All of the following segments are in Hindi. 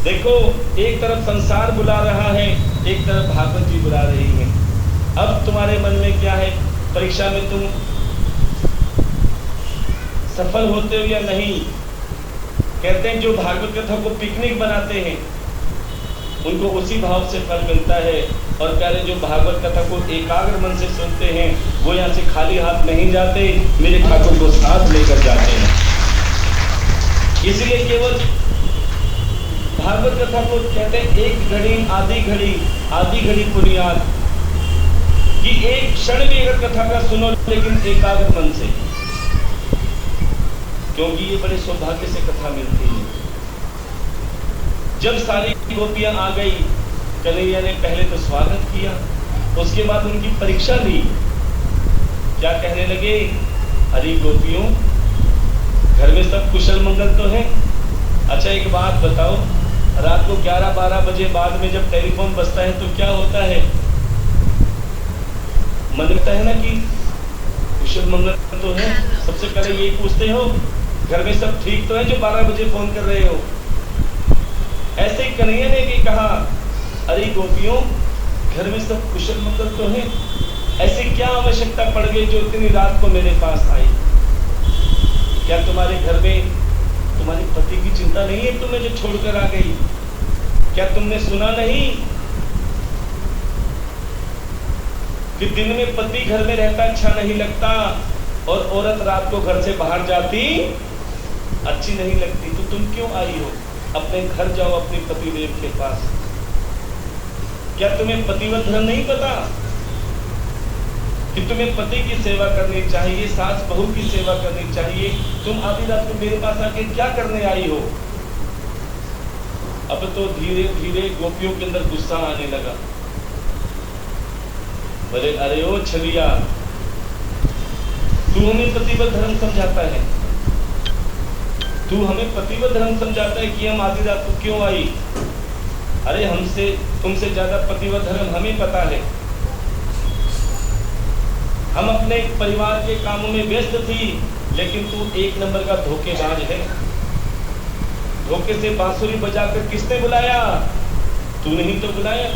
देखो, एक तरफ संसार बुला रहा है, एक तरफ भागवत जी बुला रही है। अब तुम्हारे मन में क्या है? परीक्षा में तुम सफल होते हो या नहीं? कहते हैं जो भागवत कथा को पिकनिक बनाते हैं उनको उसी भाव से फल मिलता है, और कह रहे जो भागवत कथा को एकाग्र मन से सुनते हैं वो यहाँ से खाली हाथ नहीं जाते, मेरे ठाकुर को साथ लेकर जाते हैं। इसलिए केवल भागवत कथा को कहते हैं एक घड़ी आधी घड़ी पुनियाद, कि एक क्षण भी अगर कथा का सुनो लेकिन एकाग्र मन से, क्योंकि ये बड़े सौभाग्य से कथा मिलती है। जब सारी गोपियां आ गई, कन्हैया ने पहले तो स्वागत किया, उसके बाद उनकी परीक्षा ली। क्या कहने लगे? अरे गोपियों, घर में सब कुशल मंगल तो है? अच्छा एक बात बताओ, रात को 11-12 बजे बाद में जब टेलीफोन बजता है तो क्या होता है? मन लगता है ना कि कुशल मंगल तो है। सबसे पहले यही पूछते हो घर में सब ठीक तो है जो 12 बजे फोन कर रहे हो? ऐसे ही कन्हैया ने भी कहा, अरे गोपियों, घर में सब कुशल मंगल तो है, ऐसी क्या आवश्यकता पड़ गई जो इतनी रात को मेरे पास आई? क्या तुम्हारे घर में तुम्हारे पति की चिंता नहीं है तुम्हें जो छोड़कर आ गई? क्या तुमने सुना नहीं कि दिन में पति घर में रहता अच्छा नहीं लगता, और औरत रात को घर से बाहर जाती अच्छी नहीं लगती? तो तुम क्यों आई हो? अपने घर जाओ, अपने पतिदेव के पास। क्या तुम्हें पतिव्रत धर्म नहीं पता कि तुम्हें पति की सेवा करनी चाहिए, सास बहू की सेवा करनी चाहिए? तुम आधी रात को मेरे पास आके क्या करने आई हो? अब तो धीरे धीरे गोपियों के अंदर गुस्सा आने लगा। बोले, अरे ओ छलिया, तू हमें पतिव्रत धर्म समझाता है? तू हमें पतिव्रत धर्म समझाता है कि हम आधी रात को क्यों आई? अरे हमसे तुमसे ज्यादा पतिव्रत धर्म हमें पता है। हम अपने परिवार के कामों में व्यस्त थी, लेकिन तू एक नंबर का धोखेबाज है। धोखे से बांसुरी बजाकर किसने बुलाया? तूने ही तो बुलाया।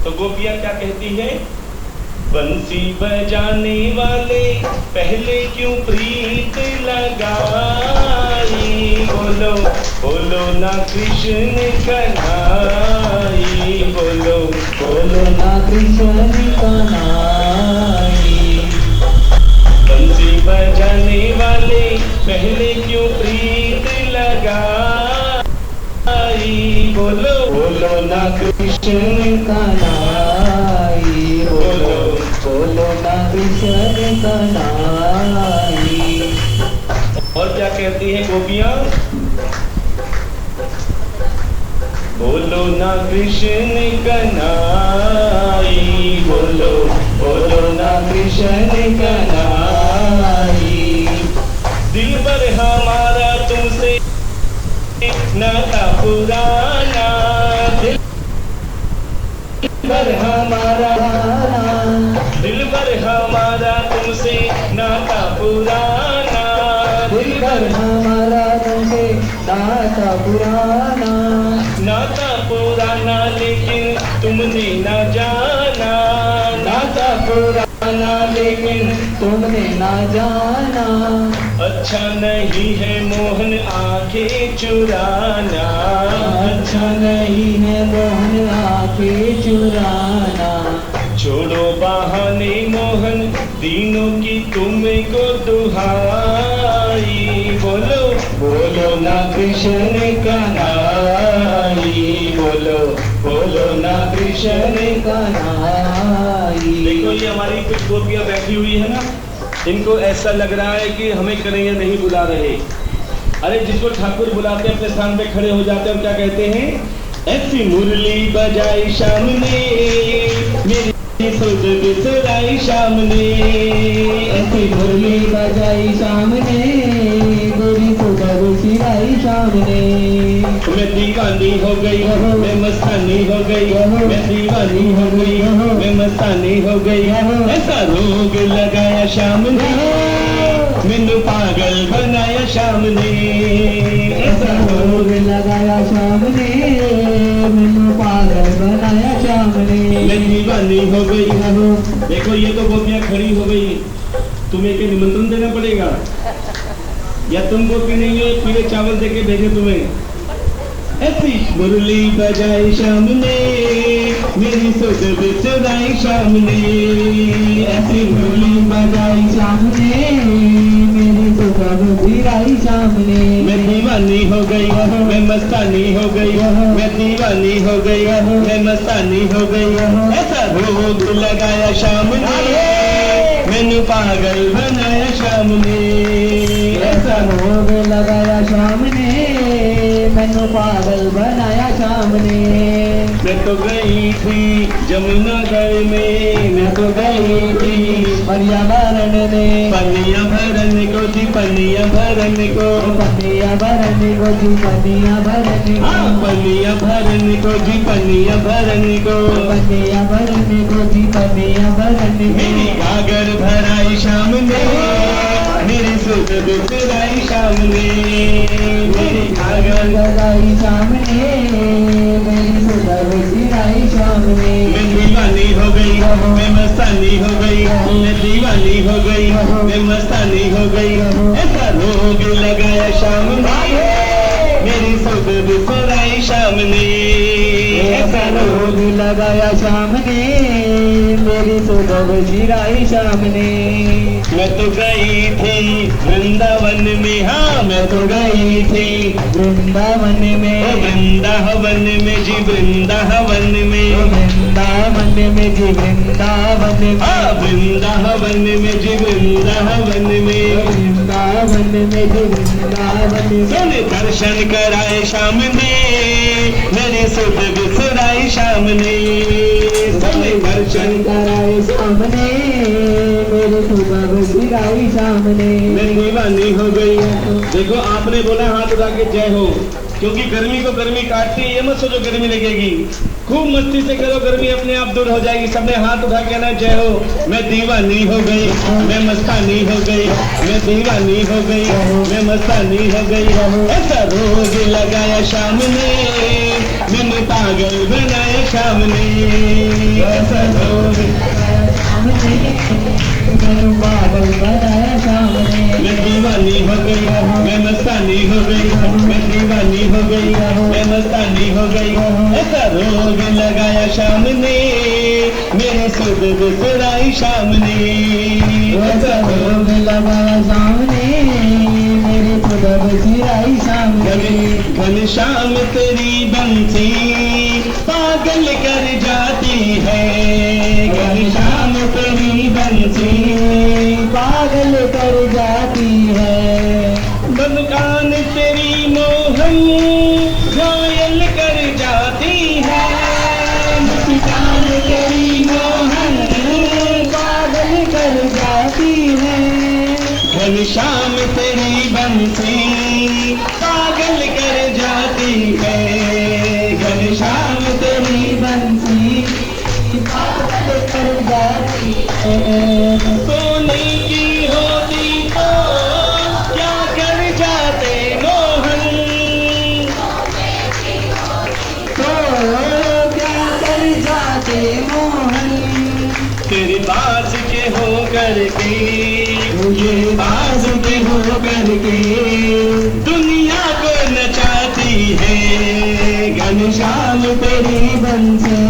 तो गोपियां क्या कहती है? बंसी बजाने वाले पहले क्यों प्रीत लगाई, बोलो बोलो ना कृष्ण कन्हाई, बोलो बोलो ना कृष्ण कन्हाई। बंसी बजाने वाले पहले क्यों प्रीत लगाई, बोलो बोलो ना कृष्ण कन्हाई, बोलो बोलो ना कृष्ण कन्हाई। और क्या कहती है गोपियां? बोलो ना कृष्ण कन्हाई, बोलो बोलो ना कृष्ण कन्हाई। दिल पर हमारा तुमसे नाता पुराना, दिल पर हमारा तुमसे नाता पुराना, दिल पर हमारा तुमसे नाता पुराना, नाता पुराना लेकिन तुमने ना जाना, नाता पुराना लेकिन तुमने ना जाना। अच्छा नहीं है मोहन आंखें चुराना, अच्छा नहीं है मोहन आंखें चुराना। छोड़ो बहाने मोहन तीनों की तुमको दुहाई, बोलो बोलो ना कृष्ण कन्हाई, बोलो बोलो ना कृष्ण कन्हाई। देखो ये हमारी कुछ गोपियां बैठी हुई है ना, इनको ऐसा लग रहा है कि हमें कन्हैया नहीं बुला रहे। अरे जिसको ठाकुर बुलाते अपने स्थान पे खड़े हो जाते हैं और क्या कहते हैं? ऐसी मुरली बजाई शाम ने मेरी खुद बिसराई शाम ने, ऐसी मुरली बजाई शाम ने मेरी खुद बिसराई शाम ने। मैं दीवानी हो गई, मैं मस्तानी हो गई, मैं दीवानी हो गई, मैं मस्तानी हो गई। ऐसा रोग लगाया शाम ने, मैनू पागल बनाया शाम ने, ऐसा रोग लगाया शाम ने, मैनू पागल बनाया शाम ने। मैं दीवानी हो गई हूँ। देखो ये तो गोपियाँ खड़ी हो गई, तुम्हें क्या निमंत्रण देना पड़ेगा या तुम गोपी नहीं हो पीले चावल देके भेजे तुम्हें? ऐसी मुरली बजाई शाम ने, मेरी सोच बिसराई शाम ने। ऐसी मुरली बजाई शाम ने, मेरी सोच बिसराई शाम ने। मैं दीवानी हो गई, मैं मस्तानी हो गई, मैं दीवानी हो गई, मैं मस्तानी हो गई। ऐसा रोग लगाया शाम ने, मैनू पागल बनाया शाम ने। ऐसा रोग लगाया शाम ने, मैनू पागल बनाया शाम ने। मैं तो गई थी जमुना घर में, मैं तो गई थी पर्यावरण में, पनिया भरन को जी, पनिया भरन को, पनिया भरन को जी, पनिया भरन को, हाँ पनिया भरन को जी, पनिया भरन को, पनिया भरन को जी, पनिया भरन को। मेरी गागर भराई शाम ने, मेरी सुध बिसराई शाम ने। मेरी गागर लगाई शाम ने, मेरी सुध बिसराई शाम ने। मैं दीवानी हो गई, मैं मस्तानी हो गई, मैं दीवानी हो गई, मैं मस्तानी हो गई। ऐसा रोग लगाया शाम ने, मेरी सुध बिसराई शाम ने। ऐसा रोग लगाया शाम ने, मेरी सुध बिसराई शाम ने। मैं तो गई थी वृंदावन में, हाँ मैं तो गई थी वृंदावन में, वृंदावन में जी, वृंदावन में, वृंदावन में जी, वृंदावन में, हाँ वृंदावन में जी, वृंदावन में, वृंदावन में जी, वृंदावन में। सुन दर्शन कराए शाम ने, मेरी सुध बिसराई शाम ने। सुन दर्शन कराए सामने, मेरे सुबह बिसराई सामने। मैं दीवानी हो गई। देखो आपने बोला हाथ उठा के जय हो, क्योंकि गर्मी को गर्मी काटती है, ये मत सोचो गर्मी लगेगी। खूब मस्ती से करो, गर्मी अपने आप दूर हो जाएगी। सबने हाथ उठा के ना जय हो। मैं दीवानी हो गई, मैं मस्तानी हो गई, मैं दीवानी हो गई, मैं मस्तानी हो गई। ऐसा रोग लगाया शाम ने, मैंने पागल बनाया शाम ने। ऐसा रोग मैनू पागल बनाया सामने। मैं दीवानी हो गई, मैं मस्तानी हो गई, मैं दीवानी हो गई, मैं मस्तानी हो गई। ऐसा रोग लगाया शाम ने, मेरे सुध बिसराई शाम ने। ऐसा रोग लगाया सामने, मेरे सुध बिसराई सामने। घनश्याम तेरी बंसी पागल कर जाती है, घनश्याम तेरी बंसी पागल कर जाती है। मुस्कान तेरी मोहन घायल कर जाती है, मुस्कान तेरी मोहन पागल कर जाती है। घनश्याम तेरी बंसी पागल कर जाती है, घनश्याम तेरी बंसी पागल कर जाती है। सोने की होती तो क्या कर जाते मोहन, तो क्या कर जाते मोहन। तेरे पास के हो करके, मुझे पास के हो करके दुनिया को नचाती है, घनश्याम तेरी बंसी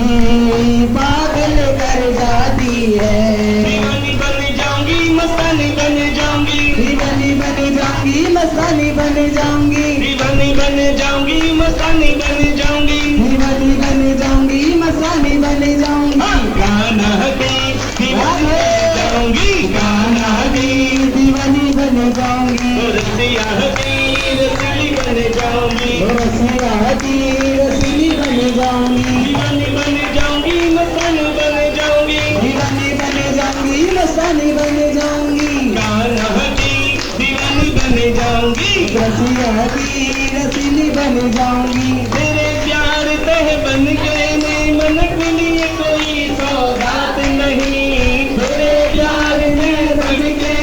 पागल कर जाती है। दीवानी बन जाऊंगी, मस्तानी बन जाऊंगी, दीवानी बन जाऊंगी, मस्तानी बन जाऊंगी, दीवानी बन जाऊंगी, मस्तानी बन जाऊंगी, दीवानी बन जाऊंगी, मस्तानी बन जाऊंगी। गाना की दीवानी बन जाऊंगी, गाना की दीवानी बन जाऊंगी, रसिया की रसीली बन जाऊंगी, रसिया की रसीली बन जाऊंगी, दीवानी बन जाऊंगी, मस्तानी बन जाऊंगी, दीवानी बन जाऊंगी, मस्तानी बन जाऊंगी। गाना की दीवानी बन जाऊंगी, रसिया की रसीली बन जाऊंगी। तेरे प्यार तह बन गए मैं, मन के लिए कोई सौगात नहीं, तेरे प्यार में बन के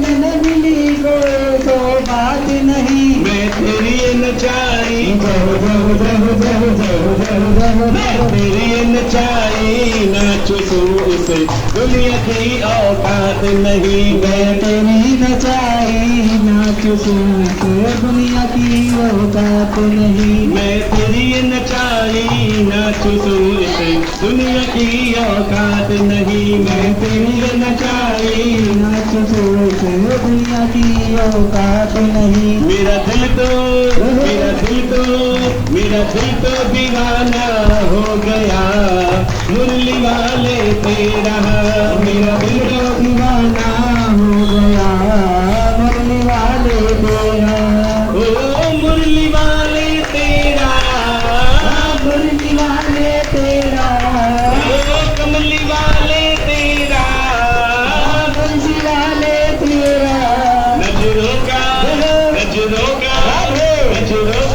मन मिली कोई तो बात नहीं। मैं तेरी नचारी जय हो जय हो जय हो जय हो जय हो जय हो जय हो जय हो। तेरी नचाई नाचो तो उसे दुनिया की औकात नहीं। मैं तेरी नचाई नाचो तो दुनिया की औकात नहीं। मैं तेरी नचाई नाचो तो उसे दुनिया की औकात नहीं। मैं तेरी नचाई नाचो तो दुनिया की औकात नहीं। मेरा दिल तो दीवाना हो गया मुरली वाले तेरा। मेरा दिल तो दीवाना हो गया मुरली वाले तेरा। ओ मुरली वाले तेरा, मुरली वाले तेरा, ओ कमली वाले तेरा, मुंशी वाले तेरा। नजरों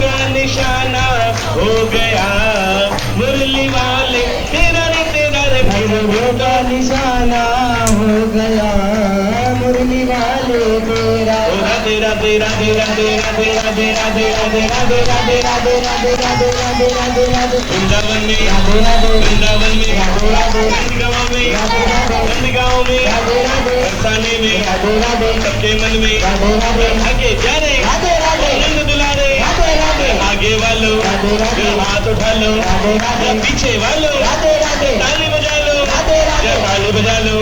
का निशाना हो गया मुरली वाले तेरा रे तेरा रे। नजरों का निशाना हो गया मुरली वाले तेरा। तेरा तेरा तेरा तेरा तेरा तेरा तेरा तेरा तेरा तेरा तेरा तेरा तेरा तेरा तेरा वृंदावन में वृंदावन में गाँव में गाँव में बरसाने में सबके मन में आगे जा रे आनंद दुलारे। आगे वालों हाथ उठा लो, पीछे वालों ताली बजा लो, ताली बजा लो।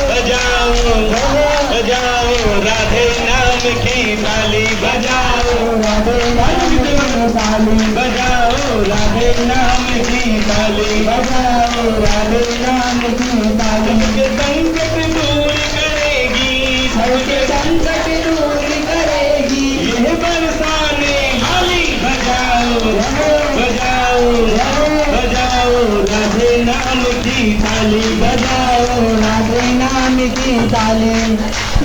बजाओ बजाओ राधे नाम की ताली बजाओ। बजाओ राधे नाम की ताली बजाओ राधे नाम की ताली। सबके संकट दूर करेगी, सबके संकट दूर करेगी यह बरसाने वाली। बजाओ बजाओ बजाओ राधे नाम की ताली। बजाओ राधे नाम की ताली।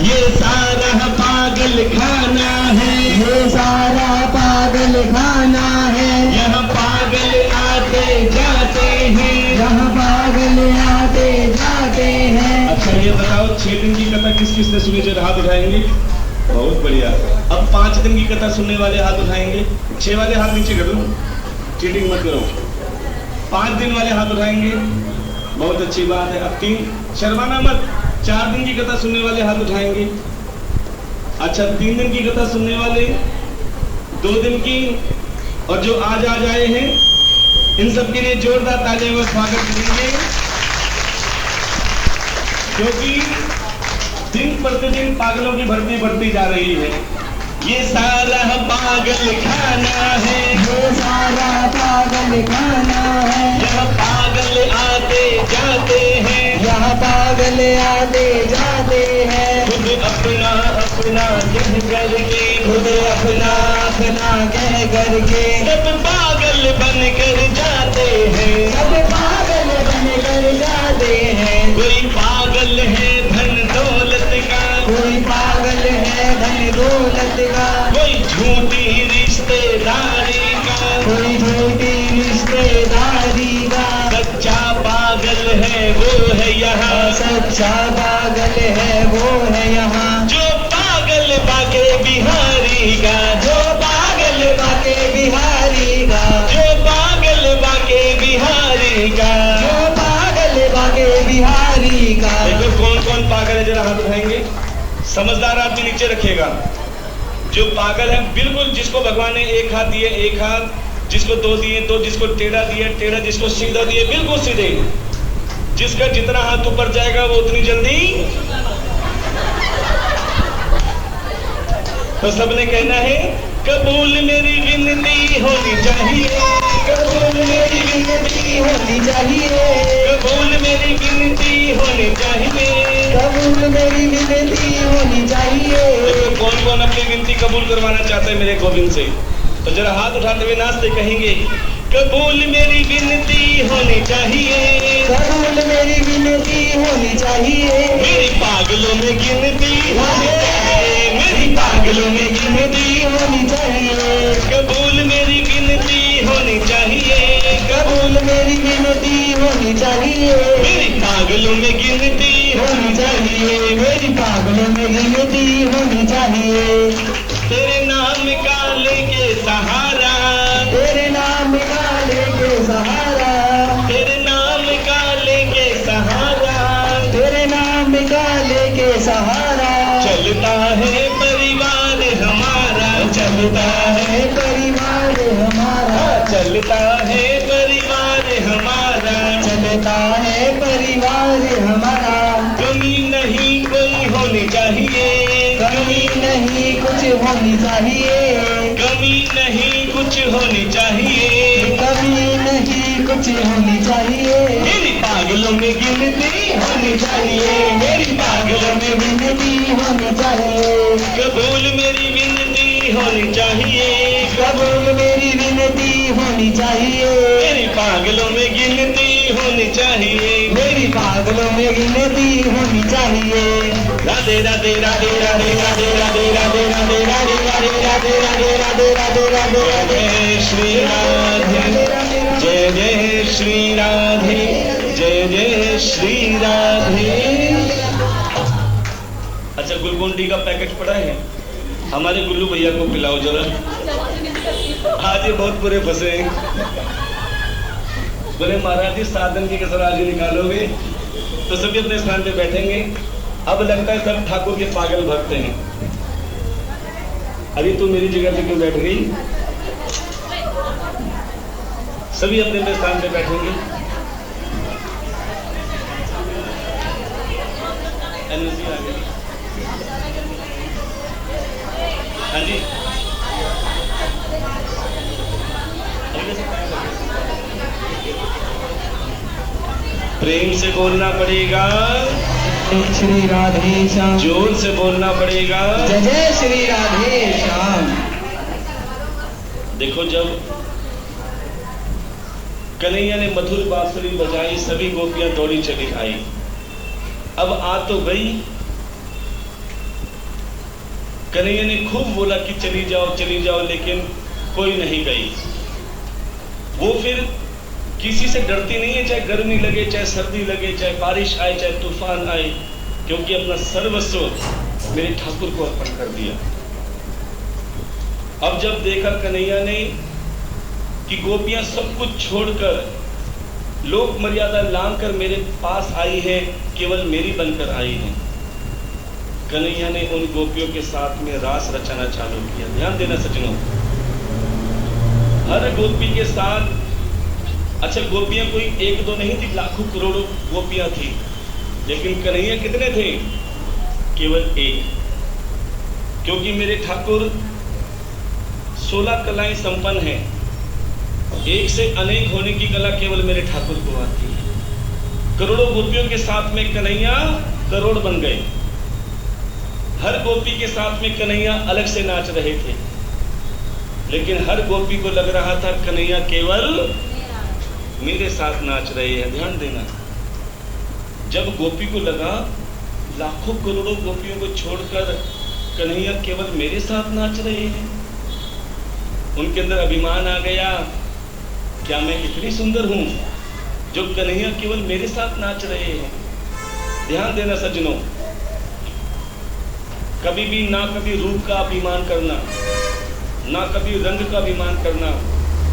ये सारा पागल खाना है, ये सारा पागल खाना है। यहाँ पागल आते जाते हैं, यहाँ पागल आते जाते हैं। अच्छा ये बताओ 6 दिन की कथा किस किसने सुनी? जो हाथ उठाएंगे। बहुत बढ़िया। अब 5 दिन की कथा सुनने वाले हाथ उठाएंगे। 6 वाले हाथ नीचे कर दो, चीटिंग मत करो। 5 दिन वाले हाथ उठाएंगे। बहुत अच्छी बात है। अब 3 शर्माना मत। 4 दिन की कथा सुनने वाले हाथ उठाएंगे। अच्छा 3 दिन की कथा सुनने वाले, 2 दिन की, और जो आज आए हैं इन सब के लिए जोरदार तालियों में स्वागत करेंगे, क्योंकि दिन प्रतिदिन पागलों की भर्ती बढ़ती जा रही है। ये सारा पागल खाना है, ये सारा पागल खाना है। यहाँ पागल आते जाते हैं, यहाँ पागल आते जाते हैं। खुद अपना अपना कह करके, खुद अपना अपना कह करके सब पागल बन कर जाते हैं। सब पागल बन कर जाते हैं। कोई पागल है धन दौलत का, कोई पागल है धन दौलत का, कोई झूठी रिश्तेदारी का, कोई झूठी रिश्तेदारी का। सच्चा पागल है वो है यहाँ, सच्चा पागल है वो है यहाँ। जो पागल बाके बिहारी का, जो पागल बाके बिहारी का, जो पागल बाके बिहारी का। जो पागल बाके बिहारी का। देखो कौन कौन पागल है, जरा हाथ उठाएंगे। समझदार आदमी नीचे रखेगा। जो पागल है बिल्कुल, जिसको भगवान ने 1 हाथ दिए 1 हाथ, जिसको 2 दिए 2, जिसको टेढ़ा दिए टेढ़ा, जिसको सीधा दिए बिल्कुल सीधे। जिसका जितना हाथ ऊपर जाएगा वो उतनी जल्दी। तो सबने कहना है कबूल मेरी विनती होनी चाहिए, कबूल मेरी विनती होनी चाहिए, कबूल मेरी विनती होनी चाहिए, कबूल मेरी विनती होनी चाहिए। देखो कौन कौन अपनी विनती कबूल करवाना चाहते हैं मेरे गोविंद से, तो जरा हाथ उठाते हुए नाचते कहेंगे कबूल मेरी विनती होनी चाहिए, कबूल मेरी विनती होनी चाहिए। मेरी पागलों में गिनती होनी चाहिए, मेरी पागलों में गिनती होनी चाहिए। कबूल मेरी विनती होनी चाहिए, कबूल मेरी विनती होनी चाहिए। मेरी पागलों में गिनती होनी चाहिए, मेरी पागलों में गिनती होनी चाहिए। तेरे नाम का लेके चलता है परिवार हमारा, चलता है परिवार हमारा, चलता है परिवार हमारा। कमी नहीं कोई होनी चाहिए, कमी नहीं कुछ होनी चाहिए, कमी नहीं कुछ होनी चाहिए, कमी नहीं कुछ होनी चाहिए। मेरी पागलों में गिनती होनी चाहिए, मेरी पागलों में विनती होनी चाहिए, कबूल मेरी विनती होनी चाहिए, कबूल मेरी विनती होनी चाहिए। मेरी पागलों में गिनती होनी चाहिए, मेरी पागलों में गिनती होनी चाहिए। राधे राधे राधे राधे राधे राधे राधे राधे राधे राधे राधे राधे राधे राधे राधे राधे श्री राधे, जय जय श्री राधे, जय जय श्री राधे। अच्छा, ग्लूकोन डी का पैकेट पड़ा है, हमारे गुल्लू भैया को पिलाओ जरा, आज ये बहुत बुरे फंसे हैं। बोले महाराज जी साधन की कसर आज ही निकालोगे, तो सभी अपने स्थान पे बैठेंगे। अब लगता है सब ठाकुर के पागल भक्त हैं। अभी तू मेरी जगह पे क्यों बैठ गई? सभी अपने अपने स्थान पे बैठेंगे। एनर्जी आ गई। हाँ जी, प्रेम से बोलना पड़ेगा, श्री राधे श्याम, जोर से बोलना पड़ेगा। जय जय श्री राधे श्याम। देखो, जब कन्हैया ने मधुर बांसुरी बजाई, सभी गोपियां दौड़ी चली आई। अब आ तो गई, कन्हैया ने खूब बोला कि चली जाओ, लेकिन कोई नहीं गई। वो फिर किसी से डरती नहीं है, चाहे गर्मी लगे, चाहे सर्दी लगे, चाहे बारिश आए, चाहे तूफान आए, क्योंकि अपना सर्वस्व मेरे ठाकुर को अर्पण कर दिया। अब जब देखा कन्हैया ने कि गोपियां सब कुछ छोड़कर, लोक मर्यादा लांघकर मेरे पास आई है, केवल मेरी बनकर आई है, कन्हैया ने उन गोपियों के साथ में रास रचना चालू किया। ध्यान देना सज्जनों, हर गोपी के साथ, अच्छा गोपियां कोई एक दो नहीं थी, लाखों करोड़ों गोपियां थी, लेकिन कन्हैया कितने थे? केवल एक, क्योंकि मेरे ठाकुर 16 कलाएं संपन्न हैं। एक से अनेक होने की कला केवल मेरे ठाकुर को आती है। करोड़ों गोपियों के साथ में कन्हैया करोड़ बन गए। हर गोपी के साथ में कन्हैया अलग से नाच रहे थे, लेकिन हर गोपी को लग रहा था कन्हैया केवल मेरे साथ नाच रहे हैं। ध्यान देना, जब गोपी को लगा लाखों करोड़ों गोपियों को छोड़कर कन्हैया केवल मेरे साथ नाच रहे हैं, उनके अंदर अभिमान आ गया, क्या मैं इतनी सुंदर हूं जो कन्हैया केवल मेरे साथ नाच रहे हैं? ध्यान देना सज्जनों, कभी भी ना कभी रूप का अभिमान करना, ना कभी रंग का अभिमान करना,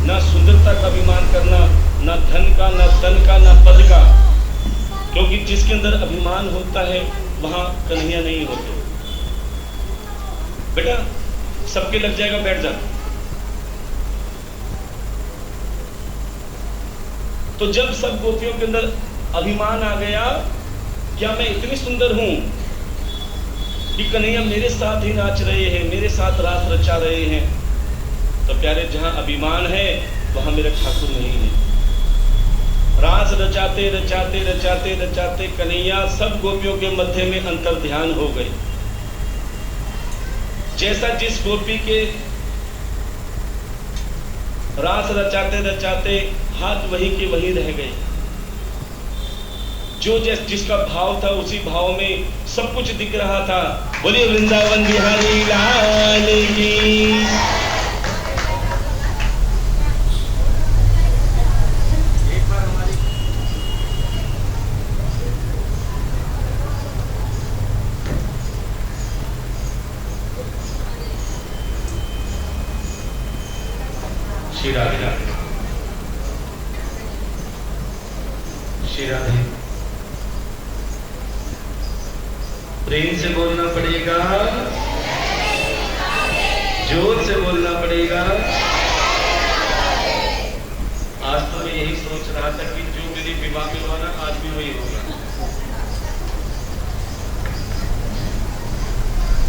ना सुंदरता का अभिमान करना, ना धन का, ना तन का, ना पद का, क्योंकि जिसके अंदर अभिमान होता है वहां कन्हैया नहीं होते। बेटा सबके लग जाएगा, बैठ जा। तो जब सब गोपियों के अंदर अभिमान आ गया, क्या मैं इतनी सुंदर हूं कि कन्हैया मेरे साथ ही नाच रहे हैं, मेरे साथ रास रचा रहे हैं, तो प्यारे जहां अभिमान है वहां मेरा ठाकुर नहीं है। रास रचाते रचाते रचाते रचाते कन्हैया सब गोपियों के मध्य में अंतर ध्यान हो गए। जैसा जिस गोपी के रास रचाते रचाते हाथ वही के वही रह गए, जो जिसका भाव था उसी भाव में सब कुछ दिख रहा था। बोलिए वृंदावन बिहारी लाल की। श्री राधे राधे, श्री राधे। प्रेम से बोलना पड़ेगा, जोर से बोलना पड़ेगा। आज तो मैं यही सोच रहा था कि जो मेरे विवाह में हुआ ना, आज भी वही होगा।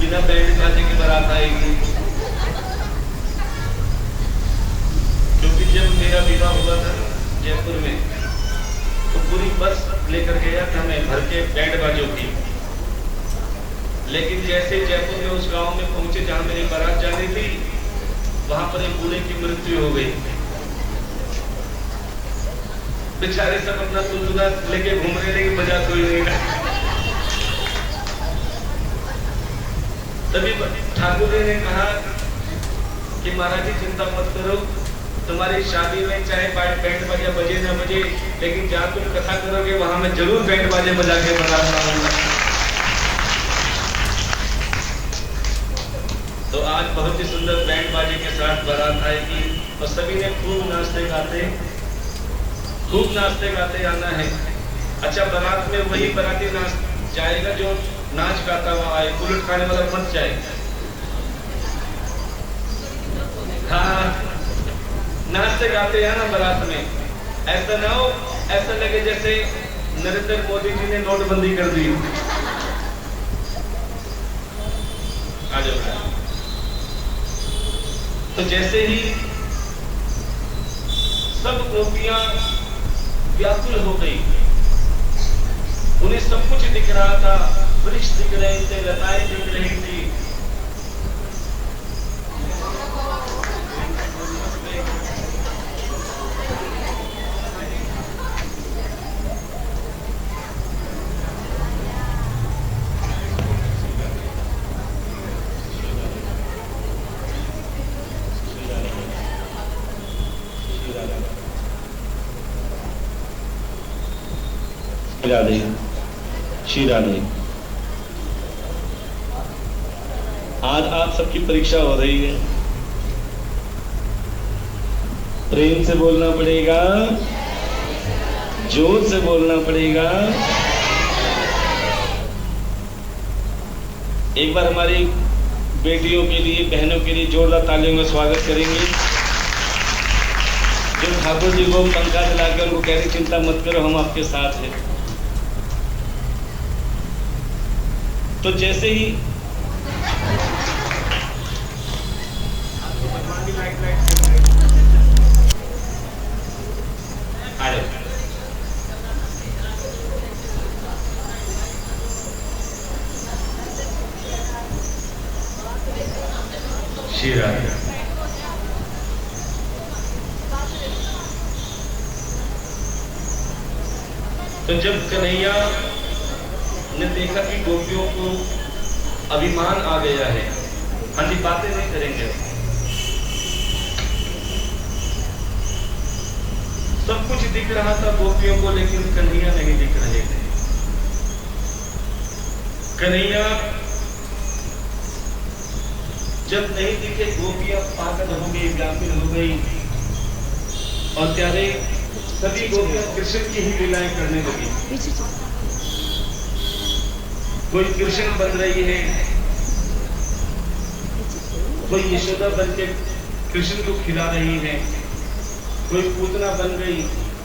बिना बैंड बाजे की बारात आएगी। क्योंकि जब मेरा विवाह हुआ था जयपुर में, तो पूरी बस लेकर गया था मैं भर के बैंड बाजों की। लेकिन जैसे जयपुर में उस गांव में पहुंचे जहां मेरी बारात जानी थी, वहां पर एक बूढ़े की मृत्यु हो गई। बेचारे सब अपना तुलतुला लेके घूम रहे, लेकिन बजा कोई नहीं रहा। तभी ठाकुर ने कहा कि महाराज जी चिंता मत करो, तुम्हारी शादी में चाहे बैंड बाजा बजे ना बजे, लेकिन जहाँ तुम कथा करोगे वहां मैं जरूर बैंड बाजे बजा के बारात लाऊंगा। तो आज बहुत ही सुंदर बैंड बाजे के साथ बारात आएगी और सभी ने खूब नाचते गाते आना है। अच्छा, बारात में वही बाराती नाच जाएगा जो नाच गाता हुआ आए, उलट खाने वाला मत जाए। हाँ, नाचते गाते आना बारात में। ऐसा ना हो ऐसा लगे जैसे नरेंद्र मोदी जी ने नोटबंदी कर दी। आ जाओ। तो जैसे ही सब गोपियां व्याकुल हो गई, उन्हें सब कुछ दिख रहा था, वृक्ष दिख रहे थे, लताएं दिख रही थी। श्री राधे, आज आप सबकी परीक्षा हो रही है। प्रेम से बोलना पड़ेगा, जोर से बोलना पड़ेगा। एक बार हमारी बेटियों के लिए, बहनों के लिए जोरदार तालियों का स्वागत करेंगे, जो ठाकुर जी को पंखा दिलाकर उनको कह रही चिंता मत करो, हम आपके साथ हैं। तो जैसे ही श्री राधे, तो जब कन्हैया ने देखा कि गोपियों को अभिमान आ गया है, हाँ जी बातें नहीं करेंगे, सब कुछ दिख रहा था गोपियों को, लेकिन कन्हैया नहीं दिख रहे थे। कन्हैया जब नहीं दिखे, गोपियां पागल हो गई, व्याकुल हो गई, और प्यारे सभी गोपियां कृष्ण की ही लीलाएं करने लगी। कोई कृष्ण बन रही है, कोई यशोदा बन के कृष्ण को खिला रही है, कोई पूतना बन गई,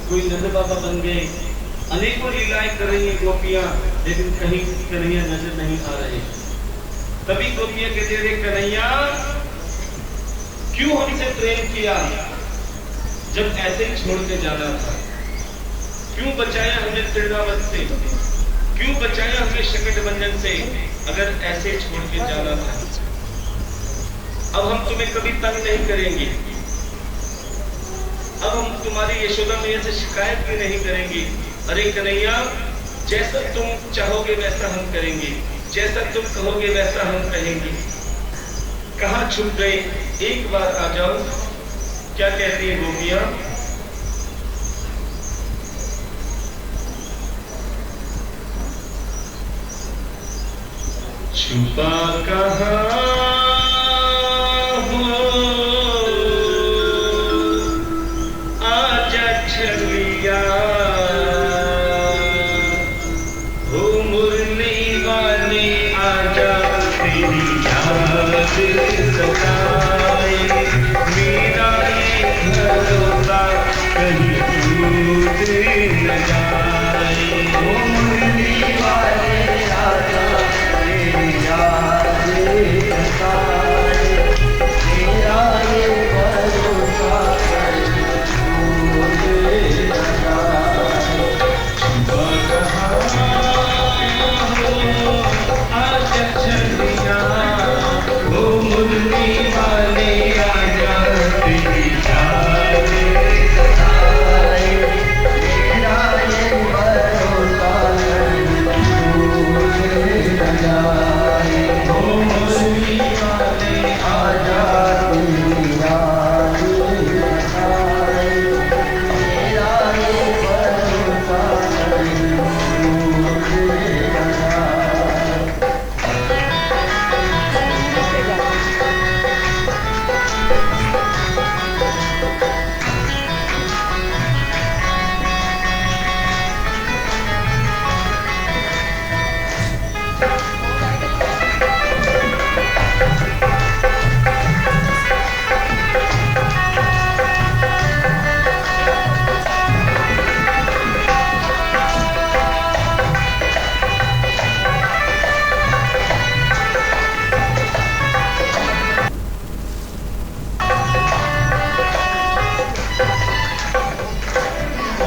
कोई नंद बाबा बन गए, अनेकों लीलाएं कर रही है गोपियां, लेकिन कहीं कन्हैया नजर नहीं आ रहे। तभी गोपियां कहते थे, कन्हैया क्यों हमसे प्रेम किया जब ऐसे ही छोड़ के जाना था? क्यों बचाया हमें तृणावत से? क्यों बचाया हमें शकट बंधन से अगर ऐसे छोड़ के जाना था? अब हम तुम्हें कभी तंग नहीं करेंगे, अब हम तुम्हारी यशोदा मैया से शिकायत भी नहीं करेंगे। अरे कन्हैया, जैसा तुम चाहोगे वैसा हम करेंगे, जैसा तुम कहोगे वैसा हम कहेंगे। कहाँ छुप गए, एक बार आ जाओ। क्या कहती है गोपियां? छुपा कहाँ हो, आजा छलिया, हो मुरली वाले आजा, तेरी याद सता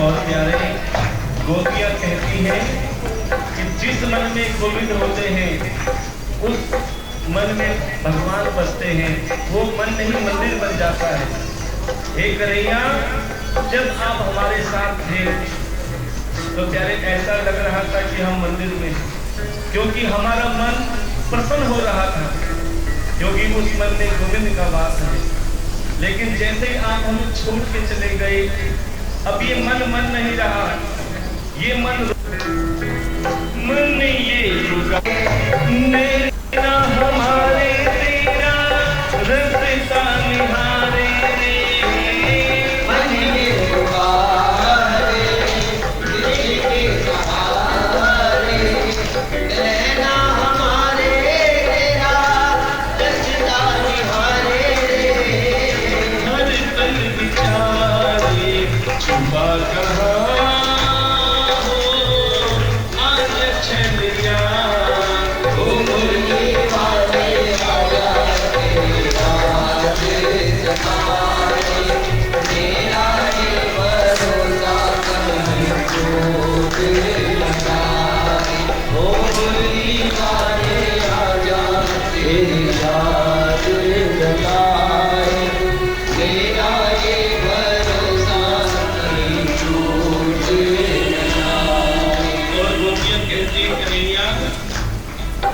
और प्यारे, गोपियां कहती हैं कि जिस मन में गोविंद होते हैं उस मन में भगवान बसते हैं, वो मन नहीं मंदिर बन जाता है। हे कन्हैया, जब आप हमारे साथ थे तो प्यारे ऐसा लग रहा था कि हम मंदिर में, क्योंकि हमारा मन प्रसन्न हो रहा था, क्योंकि उस मन में गोविंद का वास है। लेकिन जैसे ही आप हमें छोड़ के चले गए, अब ये मन नहीं रहा, ये मन ये रुका, मेरा हमारे तेरा रसता निहारे रे, मन ये रुका रे, दिल के सहारे, मेरा हमारे तेरा रसता निहारे रे, हर पल विचारे छुपा कहाँ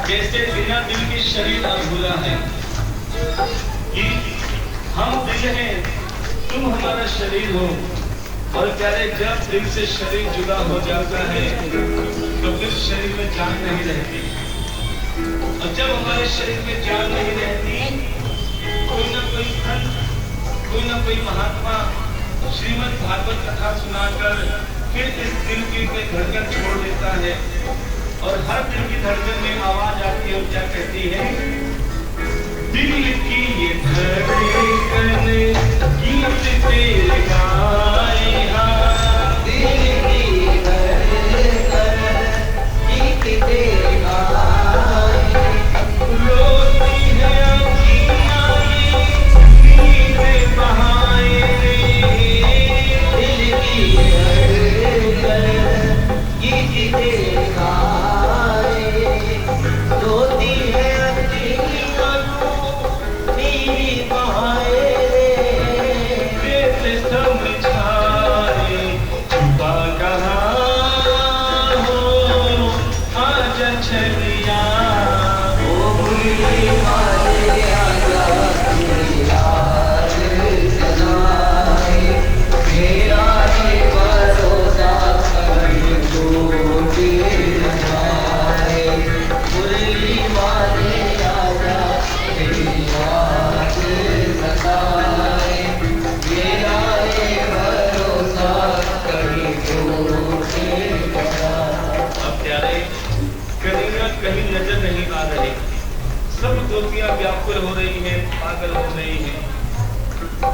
जैसे बिना दिल के शरीर अधूरा है, कि हम दिल हैं, तुम हमारा शरीर हो। और प्यारे, जब दिल से शरीर जुदा हो जाता है तो फिर शरीर में जान नहीं रहती, और जब हमारे शरीर में जान नहीं रहती, कोई ना कोई संत, कोई ना कोई महात्मा श्रीमद् भागवत कथा सुनाकर फिर इस दिल की धड़कन छोड़ देता है। और हर दिल की धड़कन में आवाज आती है और क्या कहती है, दिल की ये धड़कन गीत तेरे गाए, दिल की धड़कन गीत तेरे गाए, रोती है अखियाँ नींद बहाए रे, दिल की धड़कन गीत तेरे गाए, रोती है अखियाँ नींद बहाए रे, कैसे समझाए छुपा कहाँ हो आज छलिया, ओ भूली वाले आजा तेरी याद सदाए, मेरा ये भरोसा कहीं टूट न जाए, भूली वाले आजा तेरी याद सदाए, मेरा ये भरोसा कहीं टूट न जाए। अब प्यारे, कन्हैया कहीं नजर नहीं आ रहे, सब गोपियां व्याकुल हो रही हैं, पागल हो रही हैं।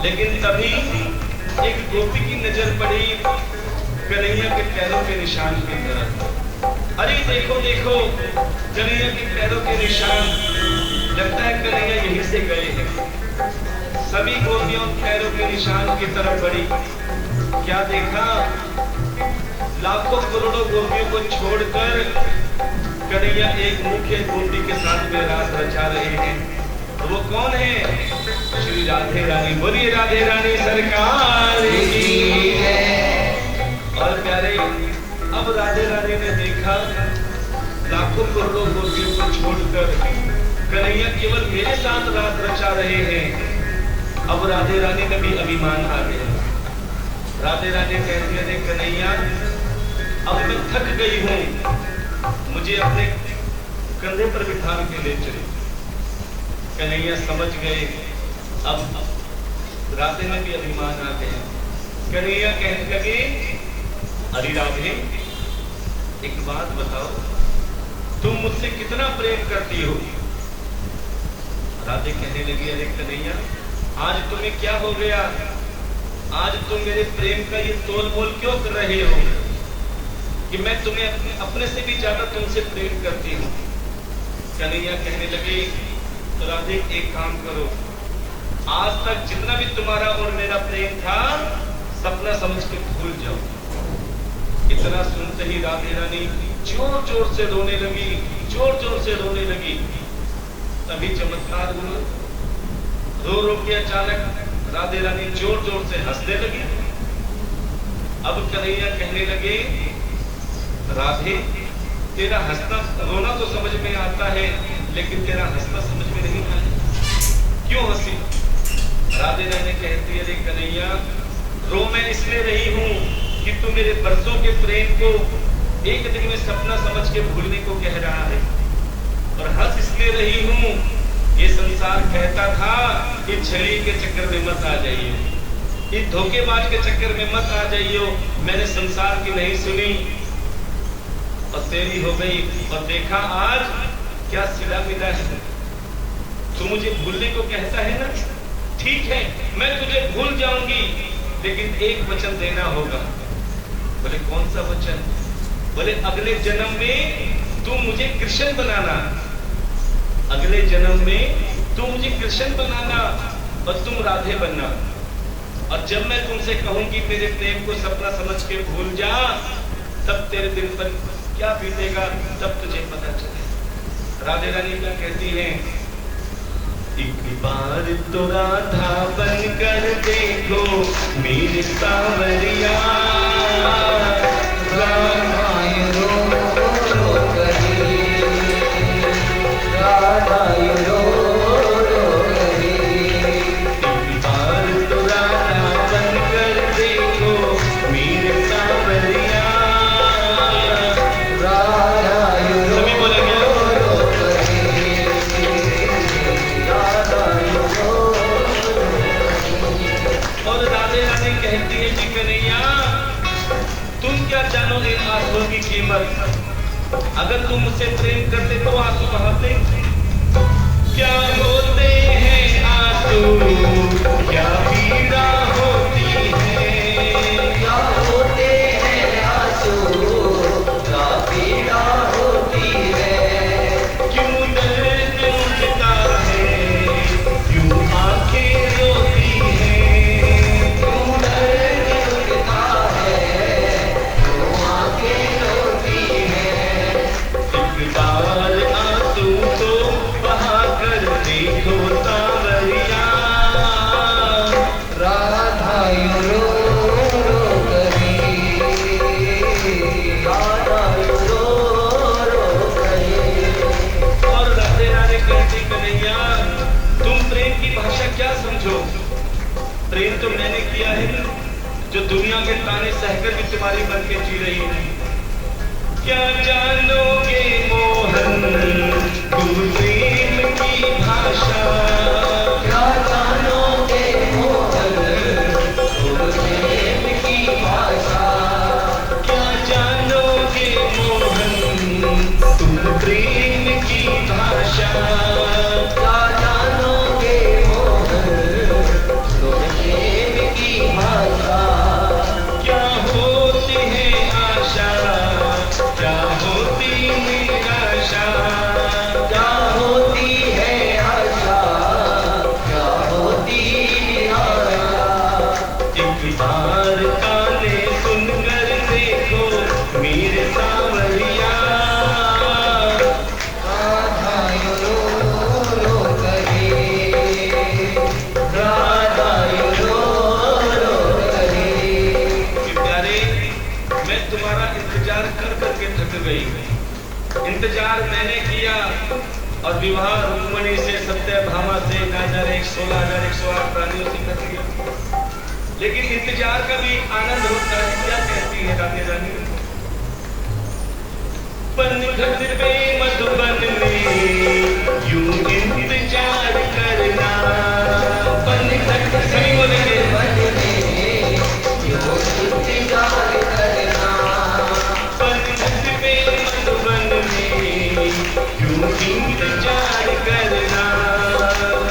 लेकिन तभी एक गोपी की नजर पड़ी कन्हैया के पैरों के निशान की तरफ। अरे देखो देखो, कन्हैया के पैरों के निशान, लगता है कन्हैया यहीं से गए हैं। सभी गोपियों पैरों के निशान की तरफ बढ़ी, क्या देखा, लाखों करोड़ों गोपियों को छोड़कर कन्हैया एक मुख्य गोपी के साथ में रास रचा रहे हैं। तो वो कौन है? श्री राधे रानी। बोलिए राधे रानी सरकार की। और प्यारे, अब राधे रानी ने देखा लाखों करोड़ों गोपियों को छोड़कर कन्हैया केवल मेरे साथ रास रचा रहे हैं। अब राधे रानी में भी अभिमान आ गया। राधे रानी कहती है, कन्हैया अब मैं थक गई हूँ, मुझे अपने कंधे पर बिठा के ले चले। कन्हैया समझ गए, अब राधे में भी अभिमान आ गया। कन्हैया कहने लगे, अरे राधे, एक बात बताओ, तुम मुझसे कितना प्रेम करती हो? राधे कहने लगी, अरे कन्हैया, आज तुम्हें क्या हो गया? आज तुम मेरे प्रेम का ये तोल मोल क्यों कर रहे हो कि मैं तुम्हें अपने से भी ज्यादा तुमसे प्रेम करती हूँ? कन्हैया कहने लगे, तो राधे एक काम करो, आज तक जितना भी तुम्हारा और मेरा प्रेम था, सपना समझ के भूल जाओ। इतना सुनते ही राधे रानी जोर जोर से रोने लगी, जोर जोर से रोने लगी। तभी चमत्कार हुआ, रो रो के अचानक राधे रानी जोर जोर से हंसने लगी। अब कन्हैया कहने लगे, राधे तेरा हंसना रोना तो समझ में आता है, लेकिन तेरा हंसना समझ में नहीं आया, क्यों हंसी? राधे रानी कहती है, अरे कन्हैया रो मैं इसलिए रही हूं कि तू मेरे बरसों के प्रेम को एक दिन में सपना समझ के भूलने को कह रहा है, और हंस इसलिए रही हूं, ये संसार कहता था कि छड़ी के चक्कर में मत आ जाइए, इस धोखेबाज के चक्कर में मत आ जाइयो। मैंने संसार की नहीं सुनी और तेरी हो गई, और देखा आज क्या सिला मिला है। तू मुझे भूलने को कहता है ना, ठीक है मैं तुझे भूल जाऊंगी, लेकिन एक वचन देना होगा। बोले कौन सा वचन? बोले अगले जन्म में तू मुझे कृष्ण बनाना, अगले जन्म में तू मुझे कृष्ण बनाना और तुम राधे बनना। और जब मैं तुमसे कहूंगी मेरे प्रेम को सपना समझ के भूल जा, तब तेरे दिल पर क्या बीतेगा तब तुझे पता चले। राधे रानी क्या कहती हैं, एक बार तो राधा बनकर देखो मेरे सांवरिया, की कीमत, अगर तुम मुझसे प्रेम करते तो आंसू बहाते। क्या होते हैं आंसू, क्या पीड़ा होती है, क्या होते हैं आंसू, क्या पीड़ा होती है। क्यों दर्द उठता है, क्यों आंखें रोती है, क्यों दर्द उठता है, क्यों आंखें रोती है। एक बार आंसू तो बहा कर देखो सांवरिया, राधा रो रो करे, राधा रो रो करे। और राधे राधे कहती कन्हैया, तुम प्रेम की भाषा क्या समझो? प्रेम तो मैंने किया है, जो दुनिया के ताने सहकर भी तुम्हारी बन के जी रही है। क्या जानोगे मोहन तुम प्रेम की भाषा, क्या जानोगे मोहन तुम प्रेम की भाषा, क्या जानोगे मोहन तुम प्रेम की भाषा, क्या जानोगे मोहन तुम प्रेम की भाषा। क्या होती है आशा, क्या होती निराशा, क्या होती है आशा, क्या होती निराशा। एक बार गाने सुनकर देखो मेरे सांवरिया, राधा रो रो करे, राधा रो रो करे। प्यारे, मैं तुम्हारा इंतजार कर करके थक गई। इंतजार मैंने किया और विवाह रुक्मणी से, सत्यभामा से, न जाने 16,108 प्राणियों से कर लिया, लेकिन इंतजार का भी आनंद होता है। क्या कहती है राधे रानी? पनघट पे मधुबन में यूं इंतजार करना, पनघट सभी बोलेंगे यूं इंतजार करना, पनघट पे मधुबन में यूं इंतजार करना,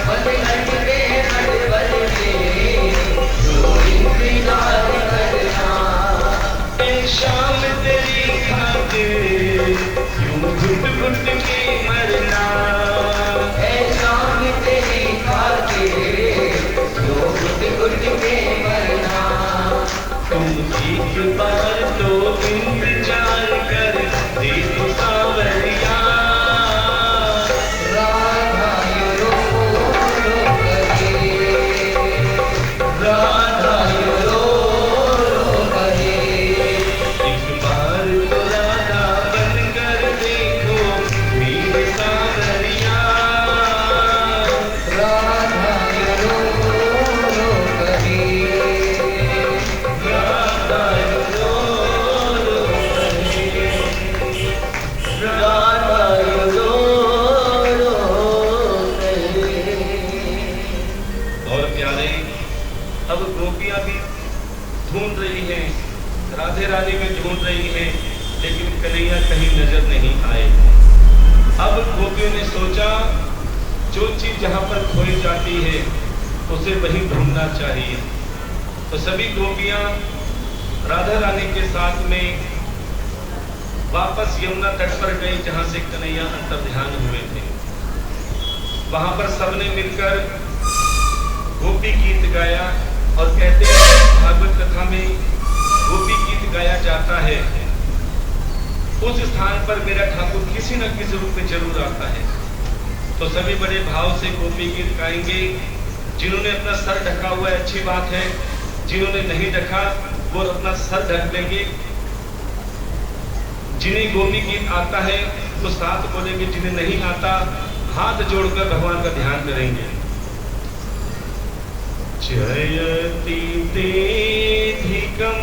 पनघट पे मधुबन में यूं इंतजार करना। ए शाम तेरी खातिर यूं घुट घुट के मरना, ए शाम तेरी खातिर राधा रो रो कहे। एक बार तो राधा बनकर देखो मेरे सावरिया, राधा रो रो कहे। राधा रो रो कहे, राधा रो रो कहे। और प्यारे अब गोपियां भी ढूंढ रही हैं, राधे रानी में ढूंढ रही हैं, लेकिन कन्हैया कहीं नजर नहीं आए। अब गोपियों ने सोचा जो चीज जहां पर खोई जाती है उसे वहीं ढूंढना चाहिए। तो सभी गोपियां राधा रानी के साथ में वापस यमुना तट पर गई जहां से कन्हैया अंतर्ध्यान हुए थे। वहां पर सबने मिलकर गोपी गीत गाया और कहते हैं भागवत कथा में गोपी गीत गाया जाता है, उस स्थान पर मेरा ठाकुर किसी न किसी रूप में जरूर आता है। तो सभी बड़े भाव से गोपी गीत गाएंगे। जिन्होंने अपना सर ढका हुआ है अच्छी बात है, जिन्होंने नहीं ढका वो अपना सर ढक लेंगे। जिन्हें गोपी गीत आता है वो साथ बोलेंगे, जिन्हें नहीं आता हाथ जोड़कर भगवान का ध्यान करेंगे। जयति तेधिकं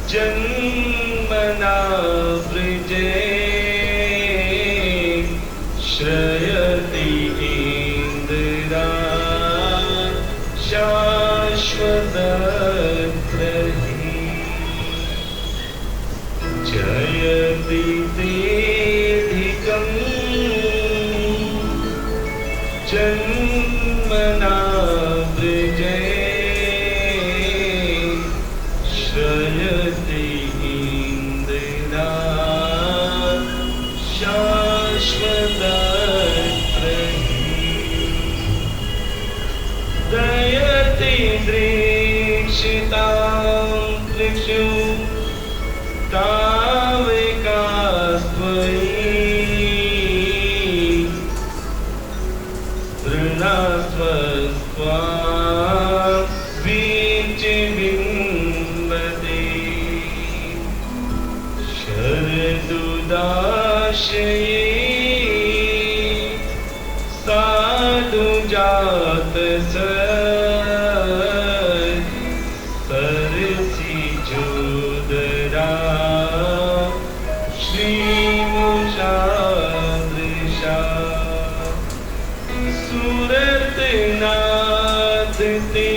जन्मना वृजे श्रयति इन्द्रा शाश्वतत्रहि। जयति तेधिकं जन्मना वृजे श्रयति इन्द्रा शाश्वतत्रहि। दयति दृक्षितां दृक्षु ताविकास्त्वयि तृणास्वस्त्वां विचिबिम्बते। शरदुदाशये सरसिजोदरा श्रीमुषादृशा। सुरतनाथ ते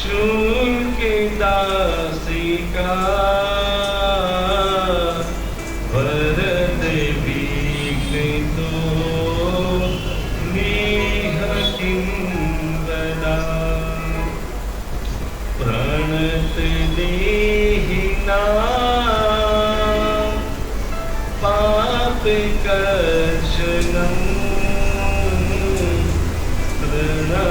शुल्कदासिका वरद विघ्नितो नेह किं वदा। प्रणत देहिना पापकर्षणं तृणाचलानुगं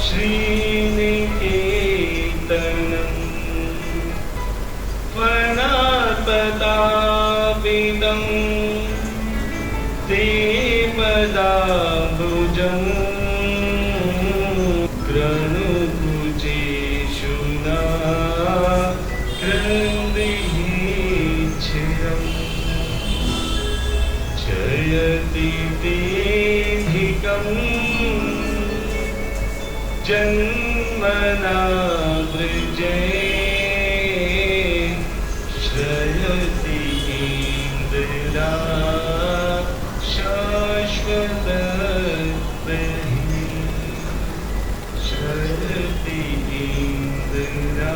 श्रीनिकेतनं। प्रणपतापिदं ते पदाम्बुजं ग्रनुकुचेषु न क्रन्दिच्छिरम्। जयति तेधिकं जन्मना वृजे श्रयति इन्द्रा शाश्वतत्रहि। श्रयति इन्द्रा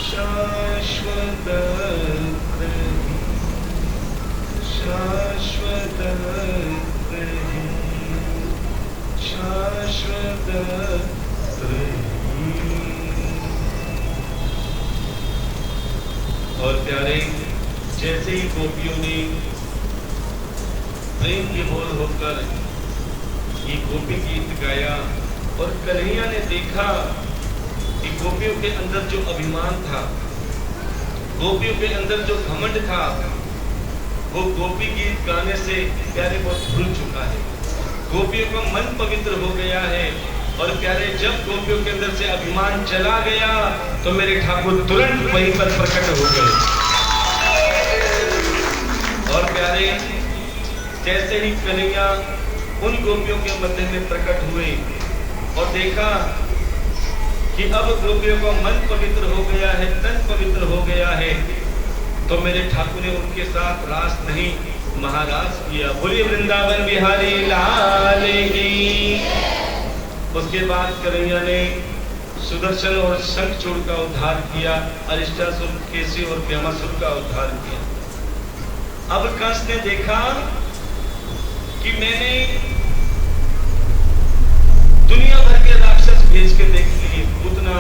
शाश्वतत्रहि। शाश्वतत्रहि शाश्वतत्रहि। और प्यारे जैसे ही गोपियों ने प्रेम के बोल होकर ये गोपी गीत गाया और कन्हैया ने देखा कि गोपियों के अंदर जो अभिमान था, गोपियों के अंदर जो घमंड था, वो गोपी गीत गाने से प्यारे बहुत भूल चुका है। गोपियों का मन पवित्र हो गया है। और प्यारे जब गोपियों के अंदर से अभिमान चला गया तो मेरे ठाकुर तुरंत वहीं पर प्रकट हो गए। और प्यारे जैसे ही कन्हैया उन गोपियों के मध्य में प्रकट हुए और देखा कि अब गोपियों का मन पवित्र हो गया है, तन पवित्र हो गया है, तो मेरे ठाकुर ने उनके साथ रास नहीं महाराज किया। बोलिए वृंदावन बिहारी लाल की। उसके बाद कन्हैया ने सुदर्शन और शंखचूड़ का उद्धार किया, अरिष्टासुर, केसी और ब्रह्मासुर का उद्धार किया। अब कंस ने देखा कि मैंने दुनिया भर के राक्षस भेज के देख लिए, पूतना,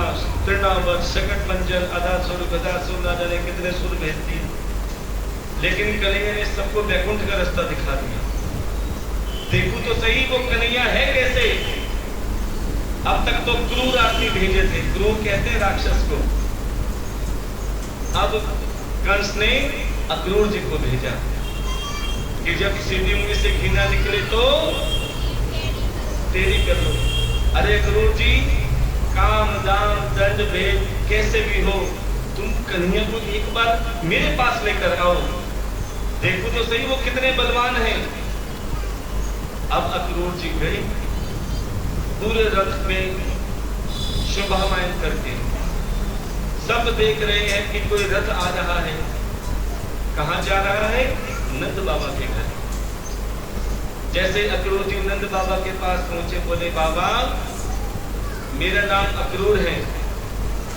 तृणावर्त, शकटभंजन, अदासुर, गदासुर, ना जाने कितने सुर भेज दिए, लेकिन कन्हैया ने सबको वैकुंठ का रास्ता दिखा दिया। देखो तो सही वो कन्हैया है कैसे। अब तक तो क्रूर आदमी भेजे थे, क्रूर कहते हैं राक्षस को। अब कंस ने अक्रूर जी को भेजा कि जब सीधी उंगली से घी ना निकले तो तेरी कर लो। अरे अक्रूर जी, काम दाम दंड भेद कैसे भी हो, तुम कन्हैया को एक बार मेरे पास लेकर आओ, देखो तो सही वो कितने बलवान हैं। अब अक्रूर जी गए पूरे रथ में शोभामायन करके, सब देख रहे हैं कि कोई रथ आ रहा है। कहां जा रहा है? नंद बाबा के घर। जैसे अक्रूर जी नंद बाबा के पास पहुंचे, बोले बाबा मेरा नाम अक्रूर है,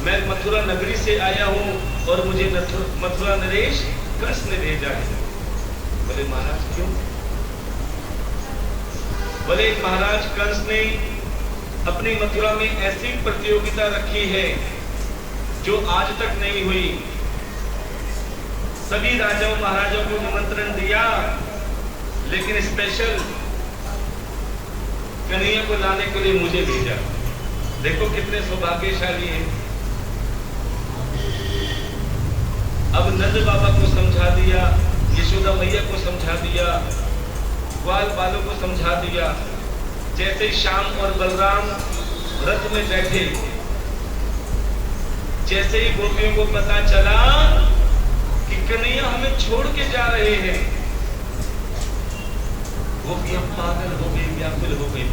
मैं मथुरा नगरी से आया हूं और मुझे मथुरा नरेश कंस ने भेजा है। बोले महाराज क्यों? बोले महाराज कंस ने अपनी मथुरा में ऐसी प्रतियोगिता रखी है जो आज तक नहीं हुई। सभी राजाओं महाराजाओं को निमंत्रण दिया, लेकिन स्पेशल कन्हैया को लाने के लिए मुझे भेजा। देखो कितने सौभाग्यशाली हैं। अब नंद बाबा को समझा दिया, यशोदा मैया को समझा दिया, ग्वाल बालों को समझा दिया। जैसे श्याम और बलराम रथ में बैठे, जैसे ही गोपियों को पता चला कि कन्हैया हमें छोड़ के जा रहे हैं, गोपियां पागल हो गई, व्याकुल हो गई,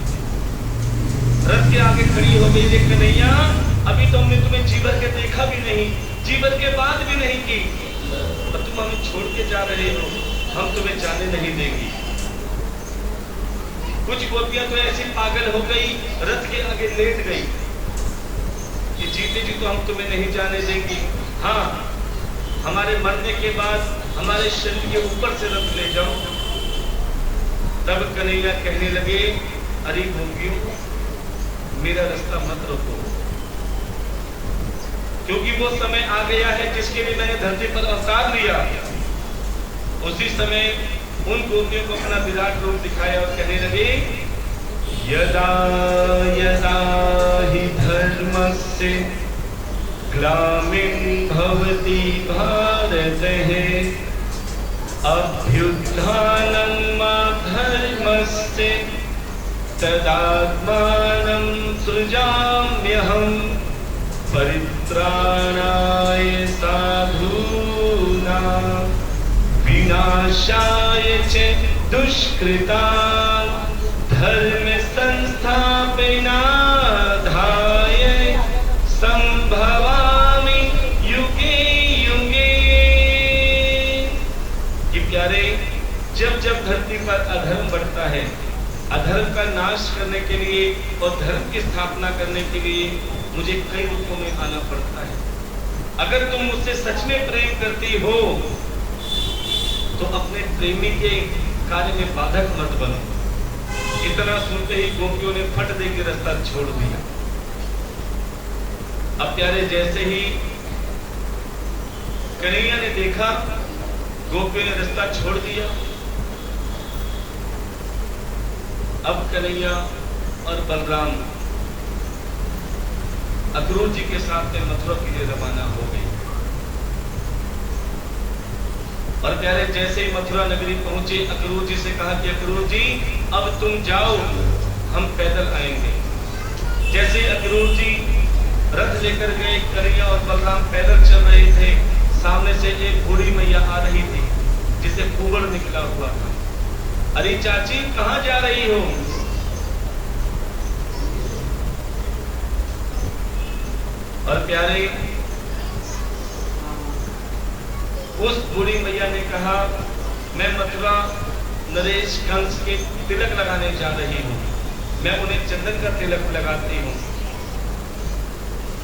रथ के आगे खड़ी हो गई। कन्हैया अभी तो हमने तुम्हें जीवन के देखा भी नहीं, जीवन के बात भी नहीं की, और तुम हमें छोड़ के जा रहे हो, हम तुम्हें जाने नहीं देंगी। कुछ गोपियां तो ऐसी पागल हो गई, रथ के आगे लेट गई कि जीते जी तो हम तुम्हें नहीं जाने देंगी, हाँ हमारे मरने के बाद हमारे शरीर के ऊपर से रथ ले जाओ। तब कन्हैया कहने लगे, अरे गोपियों मेरा रास्ता मत रोको, क्योंकि वो समय आ गया है जिसके लिए मैंने धरती पर अवतार लिया। उसी समय उन गोपियों को अपना विराट रूप दिखाया और कहने लगे, यदा यदा हि धर्मस्य ग्लानिर्भवति भारतः अभ्युत्थानमधर्मस्य तदात्मानं सृजाम्यहं परित्राणाय साधूनां विनाशाय च दुष्कृतां धर्म संस्थापनार्थाय संभवामि युगे युगे। ये प्यारे, जब जब धरती पर अधर्म बढ़ता है, अधर्म का नाश करने के लिए और धर्म की स्थापना करने के लिए मुझे कई रूपों में आना पड़ता है। अगर तुम मुझसे सच में प्रेम करती हो तो अपने प्रेमी के कार्य में बाधक मत बनो। इतना सुनते ही गोपियों ने फट दे के रास्ता छोड़ दिया। अब प्यारे जैसे ही कन्हैया ने देखा गोपियों ने रास्ता छोड़ दिया, अब कन्हैया और बलराम अक्रूर जी के साथ में मथुरा के लिए रवाना हो गए। और प्यारे जैसे ही मथुरा नगरी पहुंचे अक्रूर जी से कहा कि अक्रूर जी अब तुम जाओ, हम पैदल आएंगे। जैसे ही अक्रूर जी रथ लेकर गए, कन्हैया और बलराम पैदल चल रहे थे। सामने से एक बूढ़ी मैया आ रही थी जिसे कुबड़ निकला हुआ था। अरे चाची कहाँ जा रही हो? और प्यारे उस बूढ़ी मैया ने कहा मैं मथुरा नरेश कंस के तिलक लगाने जा रही हूँ, मैं उन्हें चंदन का तिलक लगाती हूँ।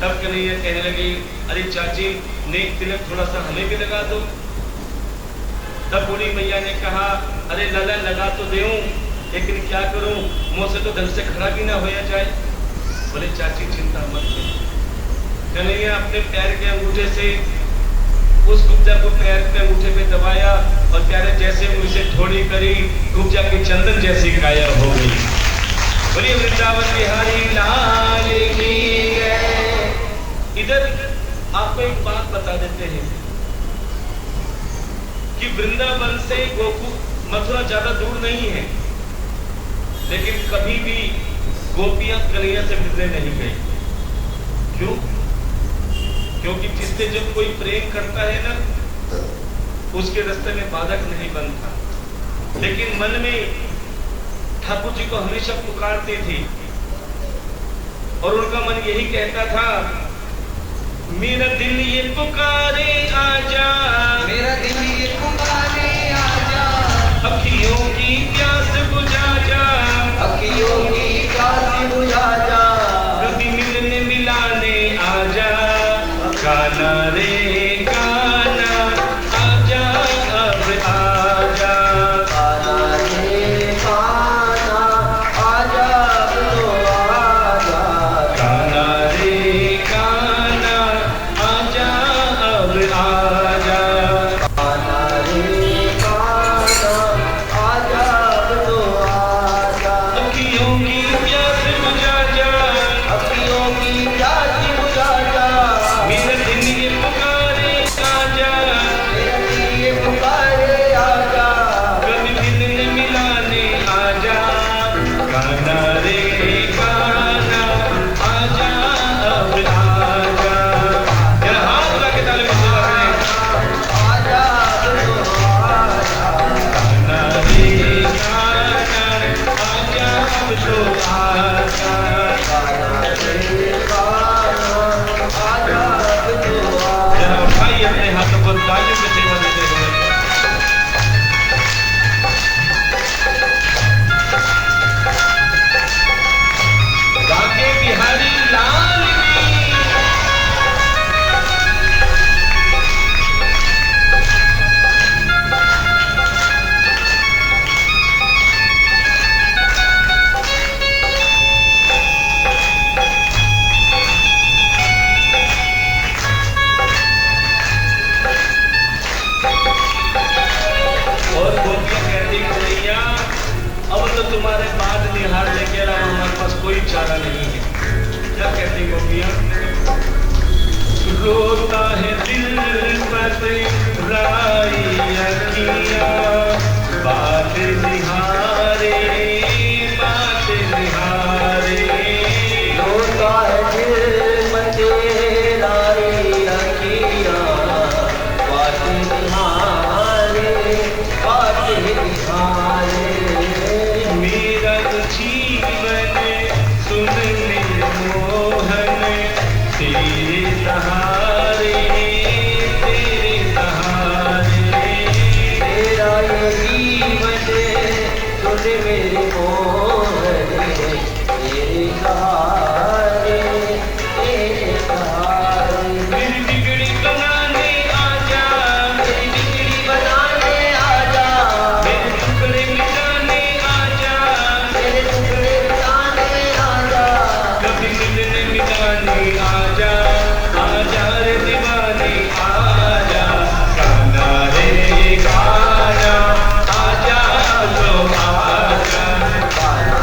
तब कन्हैया कहने लगी अरे चाची नेक तिलक थोड़ा सा हमें भी लगा दो। तब बूढ़ी मैया ने कहा अरे लाला लगा तो दूं, लेकिन क्या करूं, मुंह से तो ढंग से खड़ा भी ना होया जाए। बोले चाची चिंता मत करो। कन्हैया अपने पैर के अंगूठे से उस कुब्जा को पैर के अंगूठे पे दबाया और प्यारे जैसे उसे थोड़ी करी, कुब्जा की चंदन जैसी काया हो गई। बोलिए वृंदावन बिहारी लाल की जय। इधर आपको एक बात बता देते हैं कि वृंदावन से गोकुल मथुरा ज्यादा दूर नहीं है, लेकिन कभी भी गोपियां कन्हैया से मिलने नहीं गई। क्यों? क्योंकि जिससे जब कोई प्रेम करता है ना, उसके रास्ते में बाधक नहीं बनता। लेकिन मन में ठाकुर जी को हमेशा पुकारती थी और उनका मन यही कहता था मेरा दिल ये पुकारे आजा, मेरा दिल ये पुकारे आजा, अखियों की प्यास बुझा जा, अखियों की प्यास बुझा जा, कभी मिलने मिलाने आजा, गाना रे गाना आजा अब आजा, गाना रे गाना आजा तो आजा, गाना रे गाना आजा अब आजा, गाना रे गाना आजा तो आजा, अखियों की प्यास बुझा जा, अखियों की प्यास बुझा जा, मेरा दिल ये पुकारे आजा, मेरा दिल ये पुकारे आजा, कभी मिलने मिलाने आजा, गाना रे गाना आजा अब आजा। जरा हाथ उठा के ताली बजाओ अपने। आजा तो आजा, गाना रे गाना आजा अब तो आजा। गाना रे गाना आजा तो आजा। जरा उठाइए अपने हाथों को तालियों से सेवा देते हुए। बांके बिहारी लाल की। और गोपियां कहती कन्हैया अब तो तुम्हारे बाद निहार लेके अलावा हमारे पास कोई चारा नहीं है। क्या कहती गोपियां? रोता है दिल मत राई अखियां, बात निहारे बात निहारे, रोता है दिल में तेरा रे अखियाँ, बात निहारे बात निहारे, मेरा जीवन सुन ले मोहन, तेरे सहारे तेरे सहारे, तेरा ये जीवन सुन मेरे मोहन, तेरे सहारे तेरे सहारे, मेरी बिगड़ी बनाने आजा, मेरी बिगड़ी बनाने आजा, मेरे टुकड़े मिटाने आजा, मेरे टुकड़े मिटाने आजा, कभी मिलने मिलाने आजा, आजा रे दीवाने आजा, गाना रे गाना आजा तो आजा, गाना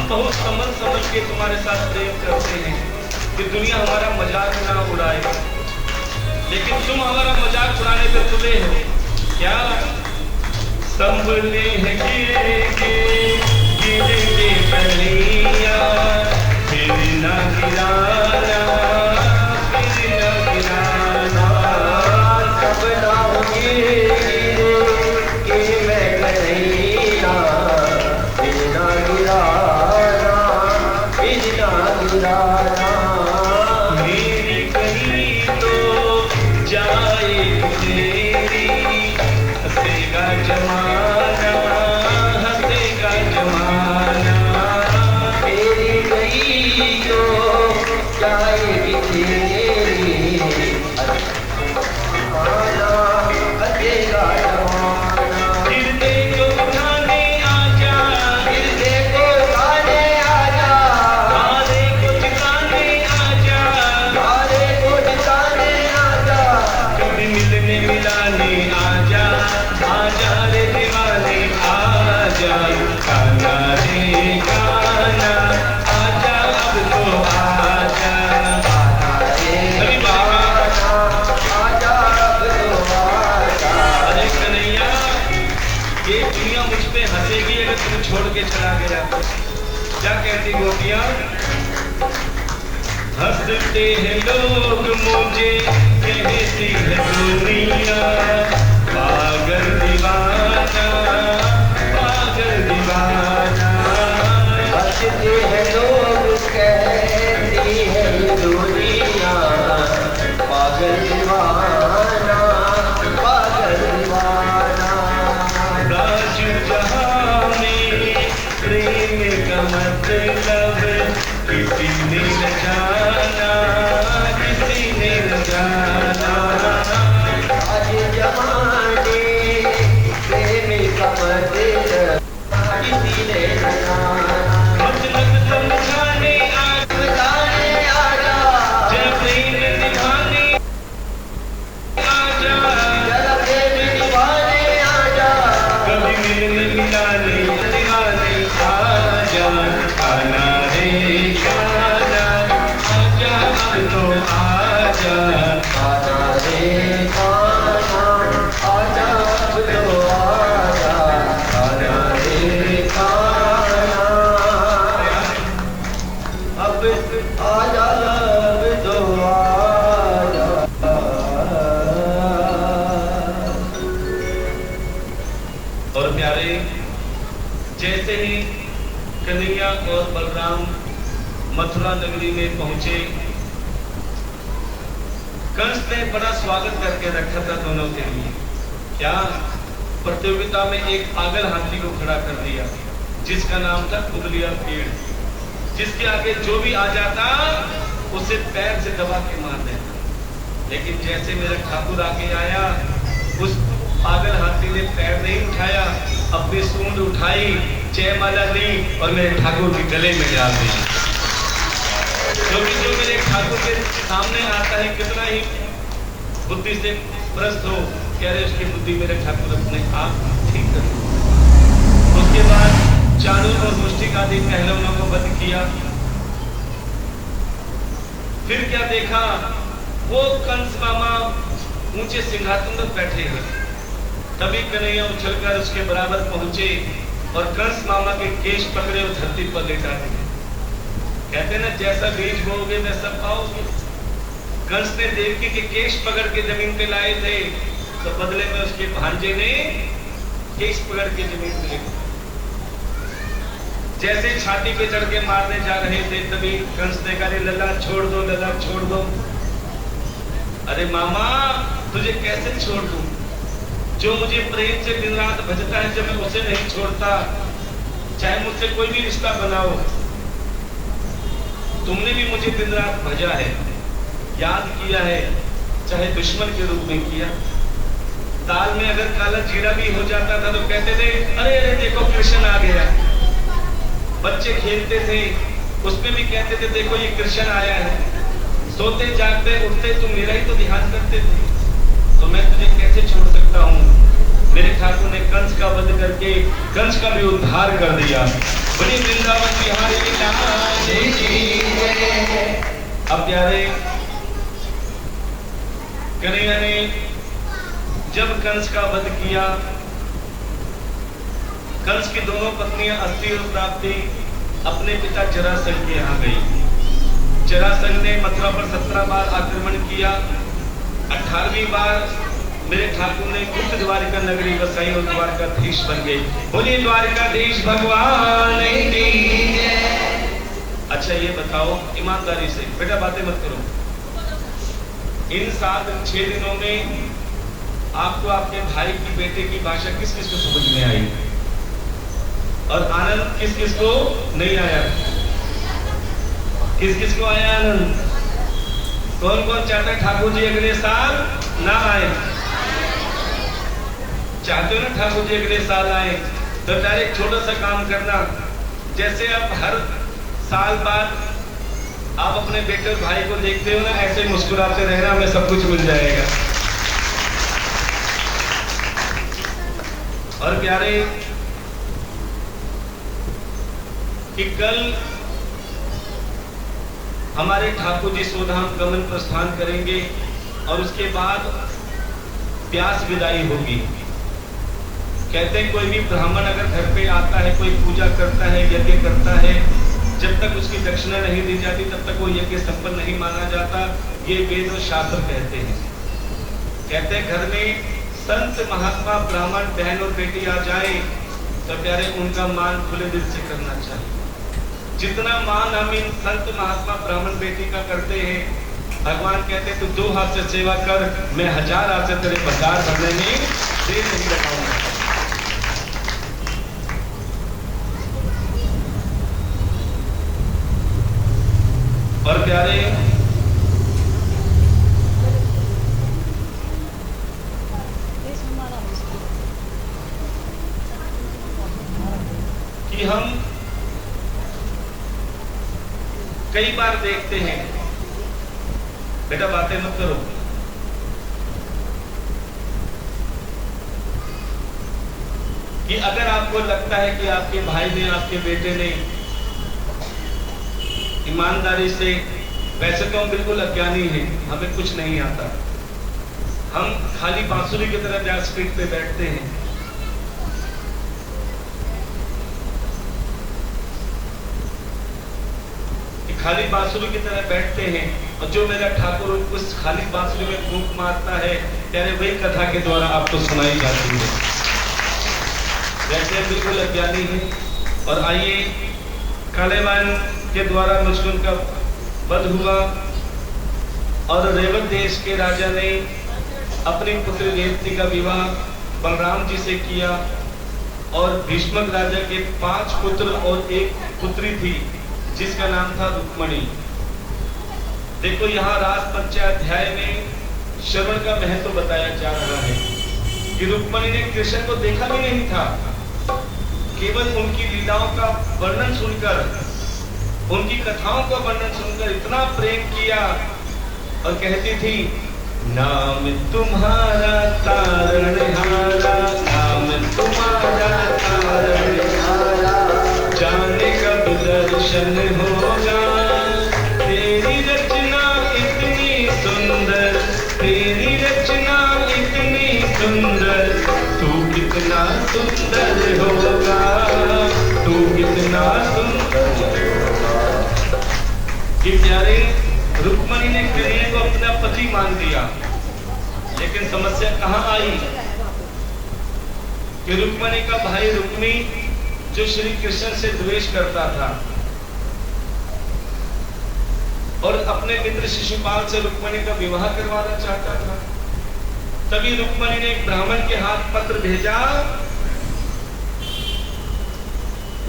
हम बहुत समझ के तुम्हारे साथ प्रेम करते हैं कि दुनिया हमारा मजाक ना उड़ाए, लेकिन तुम हमारा मजाक उड़ाने पे तुले हो क्या? संभले हैं गिरे के पहलिया, फिर ना गिराना, फिर ना गिराना। सबना गिरे के मैं कन्हैया, फिर ना गिराना, फिर ना गिराना। मेरी कहीं तो जाएगी तेरी, हंसेगा जमाना, हंसेगा जमाना। मेरी गई तो जाएगी तेरी, जमाना हंसेगा जमाना। गिरते को उठाने आजा, गिरते को उठाने आजा, हारे को जिताने आजा, हारे को जिताने आजा। कभी मिलने मिलाने आजा, आजा रे दीवाने आजा। गाना रे गाना, आजा अब तो आजा। अरे बाबा, आजा अब तो आजा। अरे कन्हैया, ये दुनिया मुझ पे हंसेगी अगर तुम छोड़ के चला गया। क्या कहती गोपियां? हंसते हैं लोग मुझे, कहती है दुनिया, पागल दीवाना, पागल दीवाना। हंसते हैं लोग, कहती है ये दुनिया, पागल दीवाना, पागल दीवाना। राजू जहां में प्रेम का मतलब किसी ने न जाना, किसी ने न जाना। आज जमाने प्रेम का मतलब किसी ने न जाना। मतलब समझाने आजा, बताने आजा, जय प्रेम निभाने आजा। जरा प्रेम निभाने आजा। कभी मिलने मिलाने दीवाने आजा। गाना रे गाना, आजा अब तो आजा। आजा रे गाना, आजा अब तो आजा। आजा रे गाना, अब आजा अब तो आजा। और प्यारे, जैसे ही कन्हैया और बलराम मथुरा नगरी में पहुंचे, कंस ने बड़ा स्वागत करके रखा था दोनों के लिए। क्या? प्रतियोगिता में एक पागल हाथी को खड़ा कर दिया, जिसका नाम था कुबलिया पेड़, जिसके आगे जो भी आ जाता उसे पैर से दबा के मार देता। लेकिन जैसे मेरा ठाकुर आगे आया, उस पागल हाथी ने पैर नहीं उठाया, अपनी सूंड उठाई, जयमाला ली और मेरे ठाकुर के गले में डाल दी। क्योंकि जो मेरे ठाकुर के सामने आता है, कितना ही बुद्धि से भ्रष्ट हो, कह रहे उसकी बुद्धि मेरे ठाकुर अपने आप ठीक कर। उसके बाद चाणूर और मुष्टिक आदि पहलवानों को वध किया। फिर क्या देखा? वो कंस मामा ऊंचे सिंहासन पर बैठे हैं। तभी कन्हैया उछलकर उसके बराबर पहुंचे और कंस मामा के केश पकड़े और धरती पर लेटा दिए। कहते ना, जैसा बीज बोओगे वैसा पाओगे। कंस ने देवकी के केश पकड़ के जमीन पे लाए थे, तो बदले में उसके भांजे ने केश पकड़ के जमीन पे लेटा। जैसे छाती पे चढ़ के मारने जा रहे थे, तभी कंस ने कहा, लल्ला छोड़ दो, लल्ला छोड़ दो। अरे मामा, तुझे कैसे छोड़ दूं? जो मुझे प्रेम से दिन रात भजता है, जब मैं उसे नहीं छोड़ता, चाहे मुझसे कोई भी रिश्ता बनाओ। तुमने भी मुझे दिन रात भजा है, याद किया है, चाहे दुश्मन के रूप में किया। दाल में अगर काला जीरा भी हो जाता था तो कहते थे, अरे अरे देखो कृष्ण आ गया। बच्चे खेलते थे, उसमें भी कहते थे, देखो ये कृष्ण आया है। सोते जागते उठते तुम मेरा ही तो ध्यान करते थे, तो मैं तुझे कैसे छोड़ सकता हूँ? मेरे ठाकुर ने कंस का वध करके कंस का भी उद्धार कर दिया। बोलिए वृंदावन बिहारी लाल की जय। अब प्यारे कन्हैया ने जब कंस का वध किया, कंस की दोनों पत्नियां अस्थि और प्राप्ति अपने पिता जरासंध के यहाँ गई। जरासंध ने मथुरा पर 17 बार आक्रमण किया। 18वीं बार मेरे ठाकुर ने गुप्त द्वारिका नगरी बसाई और द्वारकाधीश बन गए। बोलिए द्वारकाधीश भगवान की जय। अच्छा ये बताओ ईमानदारी से, बेटा बातें मत करो। इन 7-6 दिनों में आपको आपके भाई की बेटे की भाषा किस किस को समझ में आई और आनंद किस किस को नहीं आया? किस किस को आया आनंद? कौन कौन चाहता है ठाकुर जी अगले साल ना आए? चाहते हो ना ठाकुर जी अगले साल आए? तो डायरेक्ट छोटा सा काम करना, जैसे आप हर साल बाद आप अपने बेटे और भाई को देखते हो ना, ऐसे मुस्कुराते रहना, हमें सब कुछ मिल जाएगा। और प्यारे कि कल हमारे ठाकुर जी स्वधाम गमन प्रस्थान करेंगे और उसके बाद प्यास विदाई होगी। कहते हैं कोई भी ब्राह्मण अगर घर पे आता है, कोई पूजा करता है, यज्ञ करता है, जब तक उसकी दक्षिणा नहीं दी जाती तब तक वो यज्ञ संपन्न नहीं माना जाता। ये वेद और शास्त्र कहते हैं। कहते हैं घर में संत महात्मा ब्राह्मण बहन और बेटी आ जाए तो प्यारे उनका मान खुले दिल से करना चाहिए। जितना मान हम इन संत महात्मा ब्राह्मण बेटी का करते हैं, भगवान कहते हैं तू 2 हाथ से सेवा कर, मैं 1000 हाथ से तेरे पगार भरने में देर नहीं लगाऊंगा। और प्यारे कि हम कई बार देखते हैं, बेटा बातें मत करो, कि अगर आपको लगता है कि आपके भाई ने, आपके बेटे ने ईमानदारी से, वैसे तो हम बिल्कुल अज्ञानी हैं, हमें कुछ नहीं आता, हम खाली बांसुरी की तरह व्यासपीठ पे बैठते हैं। खाली बांसुरी की तरह बैठते हैं और जो मेरा ठाकुर उस खाली बांसुरी में फूंक मारता है, त्यारे वही कथा के द्वारा आपको सुनाई जाती है। वैसे बिल्कुल अज्ञानी है। और आइए कालेवान के द्वारा मुझकुन का वध हुआ और रेवत देश के राजा ने अपनी पुत्री रेवती का विवाह बलराम जी से किया और भीष्मक राजा के 5 पुत्र और 1 पुत्री थी जिसका नाम था रुक्मणी। देखो यहाँ रास पंचाध्याय में श्रवण का महत्व बताया जा रहा है कि रुक्मणी ने कृष्ण को देखा भी नहीं था, केवल उनकी लीलाओं का वर्णन सुनकर, उनकी कथाओं का वर्णन सुनकर इतना प्रेम किया और कहती थी नाम तुम्हारा तारणहारा, नाम तुम्हारा तारणहारा, जाने कब दर्शन होगा, तेरी रचना इतनी सुंदर, तेरी रचना इतनी सुंदर, तू कितना सुंदर होगा, तू कितना सुंदर होगा। कि प्यारे रुक्मणी ने कृष्ण को अपना पति मान लिया, लेकिन समस्या कहां आई कि रुक्मणी का भाई रुक्मी जो श्री कृष्ण से द्वेष करता था और अपने मित्र शिशुपाल से रुक्मणी का विवाह करवाना चाहता था, तभी रुक्मणी ने एक ब्राह्मण के हाथ पत्र भेजा।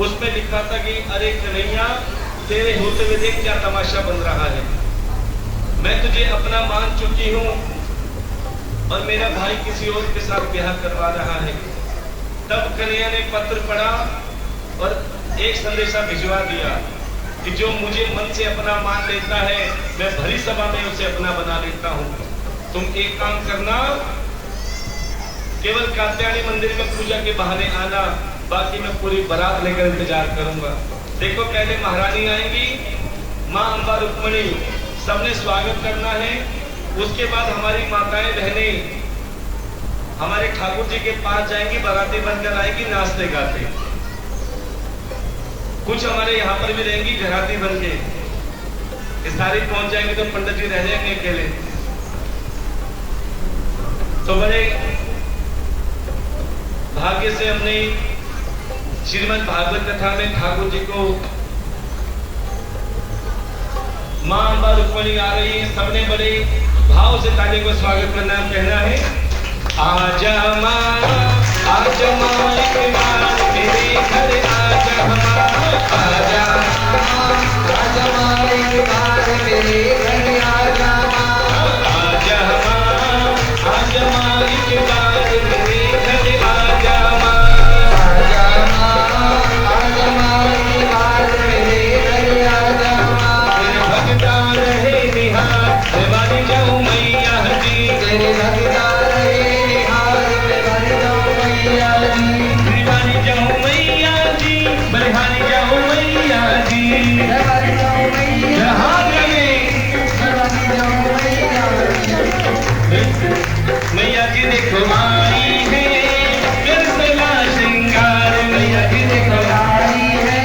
उसमें लिखा था कि अरे कन्हैया, तेरे होते हुए देख क्या तमाशा बन रहा है, मैं तुझे अपना मान चुकी हूं और मेरा भाई किसी और के साथ ब्याह करवा रहा है। तब कन्हैया ने पत्र पढ़ा और एक संदेशा भिजवा दिया कि जो मुझे मन से अपना मान लेता है, मैं भरी सभा में उसे अपना बना लेता हूं। तुम एक काम करना केवल कात्यायनी मंदिर में पूजा के बहाने आना, बाकी मैं पूरी बारात लेकर इंतजार करूंगा। देखो पहले महारानी आएंगी, माँ अम्बा रुक्मणी, सबने स्वागत करना है। उसके बाद हमारी माताएं बहनें हमारे ठाकुर जी के पास जाएंगी, बाराती बनकर आएंगी नाचते गाते। कुछ हमारे यहाँ पर भी रहेंगी घराती बन के। इस तारीख पहुंच जाएंगे तो पंडित जी रह जाएंगे अकेले। तो बड़े भाग्य से हमने श्रीमद् भागवत कथा में ठाकुर जी को मां अम्बा रुक्मणी आ रही है, सबने बड़े भाव से ताली को स्वागत करना, कहना है आजा मां, आजा मां एक बार मेरे घर आजा मां, आजा मां, आजा मां एक बार मेरे घर आजा मां, आजा मां, आजा मां एक बार मेरे घर आजा मां, आजा मां, आजा मां एक बार मेरे घर आजा मां। तेरे भगता रहे निहार बलि जाऊं मैया जी, तेरे भगता रहे बलिहारी जाऊं मैया जी, बलिहारी जाऊं मैया जी, मैया जी देखो आई है करसला श्रृंगार, मैया जी देखो आई है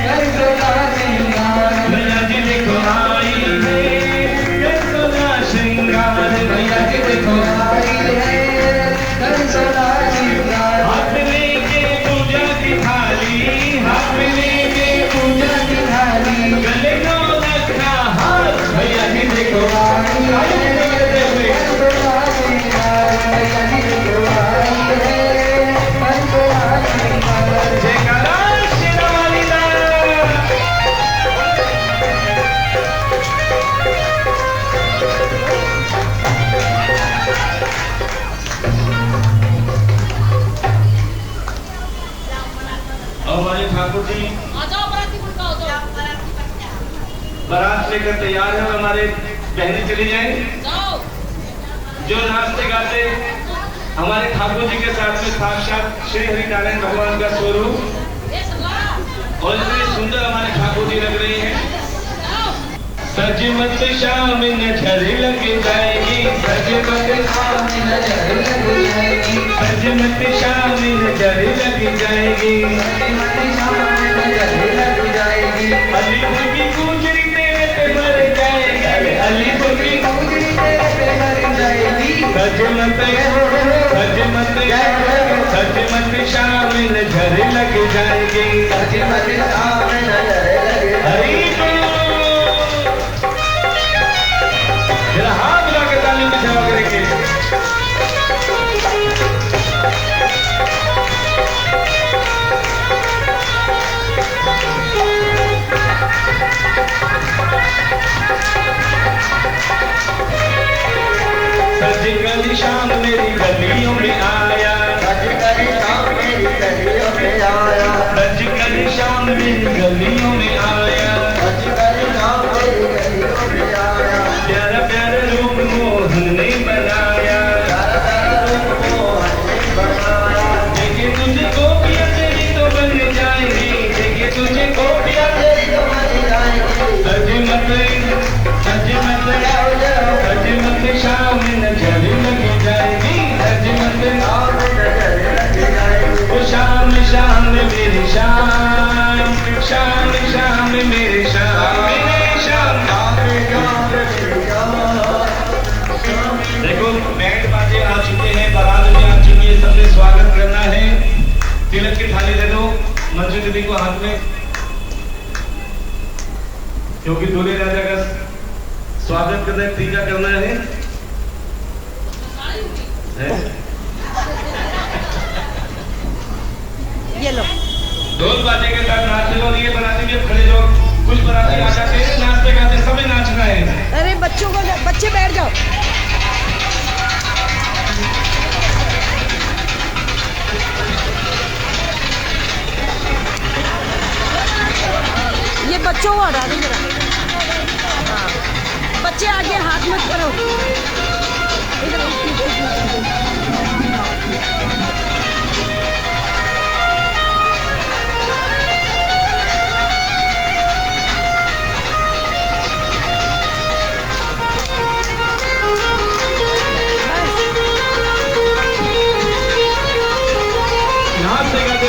करसला श्रृंगार, मैया जी देखो आई है करसला श्रृंगार, मैया जी देखो आई है करसला श्रृंगार। हाथ लेके पूजा की थाली, हाथ लेके पूजा की थाली, गले को रखा हाथ, मैया जी देखो आई है करसला श्रृंगार, मैया जी देखो आई है करसला श्रृंगार। जयकारा शेरावाली दा। हमारे ठाकुर जी बारात लेकर तैयार है, हमारे बहनें चली जाएं। जो नाचते गाते हमारे ठाकुर जी के साथ में साक्षात श्री हरिनारायण भगवान का स्वरूप, और इतने सुंदर हमारे ठाकुर जी लग रहे हैं। सज मत शाम नजर लग जाएगी, सज मत शाम नजर लग जाएगी, सज मत शाम नजर लग जाएगी, लग जाएगी। अलीपुर की गुजरी तेरे पे मर जाएगी, अलीपुर की गुजरी तेरे पे मर जाएगी। सज मत शाम नजर लग जाएगी, सज मत शाम नजर लग जाएगी। हाथ मिला के ताली बजाओ करेंगे। सज गली शाम मेरी गलियों में आया, सज गली शाम मेरी गलियों में आया, सज गली शाम मेरी गलियों में आया, सज गली शाम मेरी गलियों में आया। प्यारा प्यारा रूप मोहन ने बनाया, प्यारा प्यारा रूप मोहन ने बनाया। देखे तुझे गोपियां तेरी तो बन जाएगी, देखे तुझे गोपियां तेरी तो बन जाएगी। सज मत शाम नजर लग जाएगी, सज मत शाम नजर लग जाएगी। ओ शाम शाम मेरी शाम, शाम शाम मेरी शाम, मेरी शाम। देखो बैंड बाजे आ चुके हैं, बारात भी आ चुकी है, सबने स्वागत करना है। तिलक की थाली दे दो मंजू दीदी को हाथ में, क्योंकि दूल्हे राजा का स्वागत करना है, टीका करना है। ये लो ढोल बाजे के साथ नाचने वाली ये बराती भी खड़े जो कुछ बराती आ जाते हैं, नाचते गाते सभी नाचना है। अरे बच्चों को, बच्चे बैठ जाओ। ये बच्चों को हटा दो जरा। हाँ, बच्चे आगे हाथ मत करो। इधर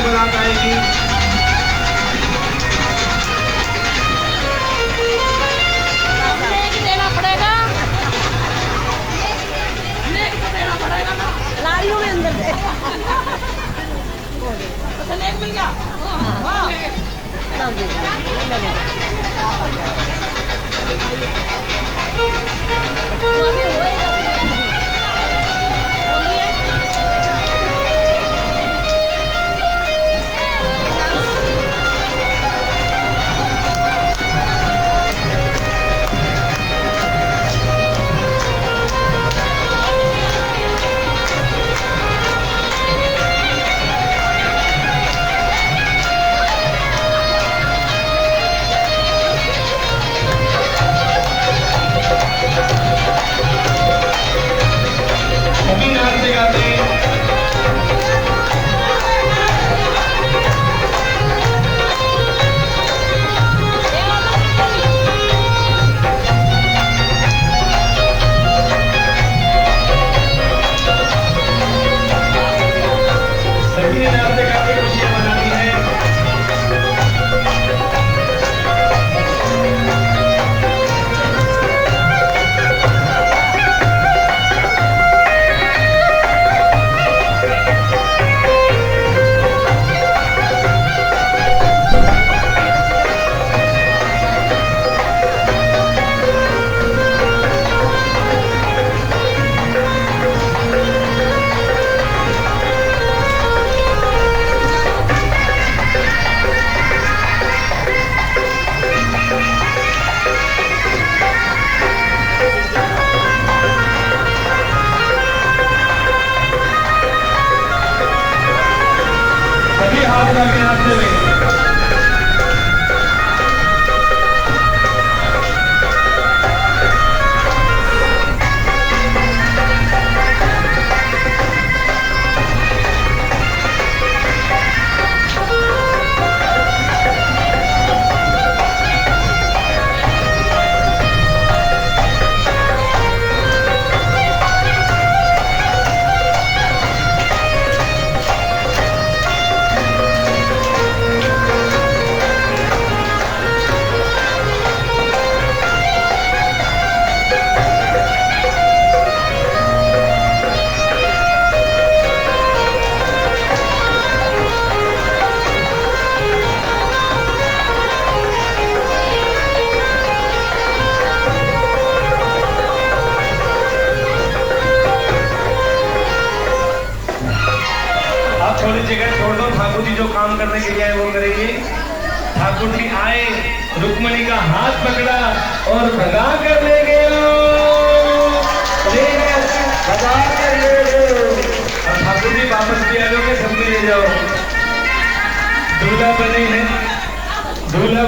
आगे बारात आएगी। देना पड़ेगा, देना पड़ेगा ना, लारियों में अंदर से लेक मिल गया। सभी नाचते गाते हैं। सभी ने नाचते गाते खुशियां मनानी है। सभी हाथ उठा के नाचते हुए। थोड़ी जगह छोड़ दो, ठाकुर जी जो काम करने के लिए आए वो करेंगे। ठाकुर जी आए, रुक्मणी का हाथ पकड़ा और भगा कर ले गए, भगा कर ले गए। और ठाकुर जी वापस भी आ जाओगे, सबके ले जाओ। दूल्हा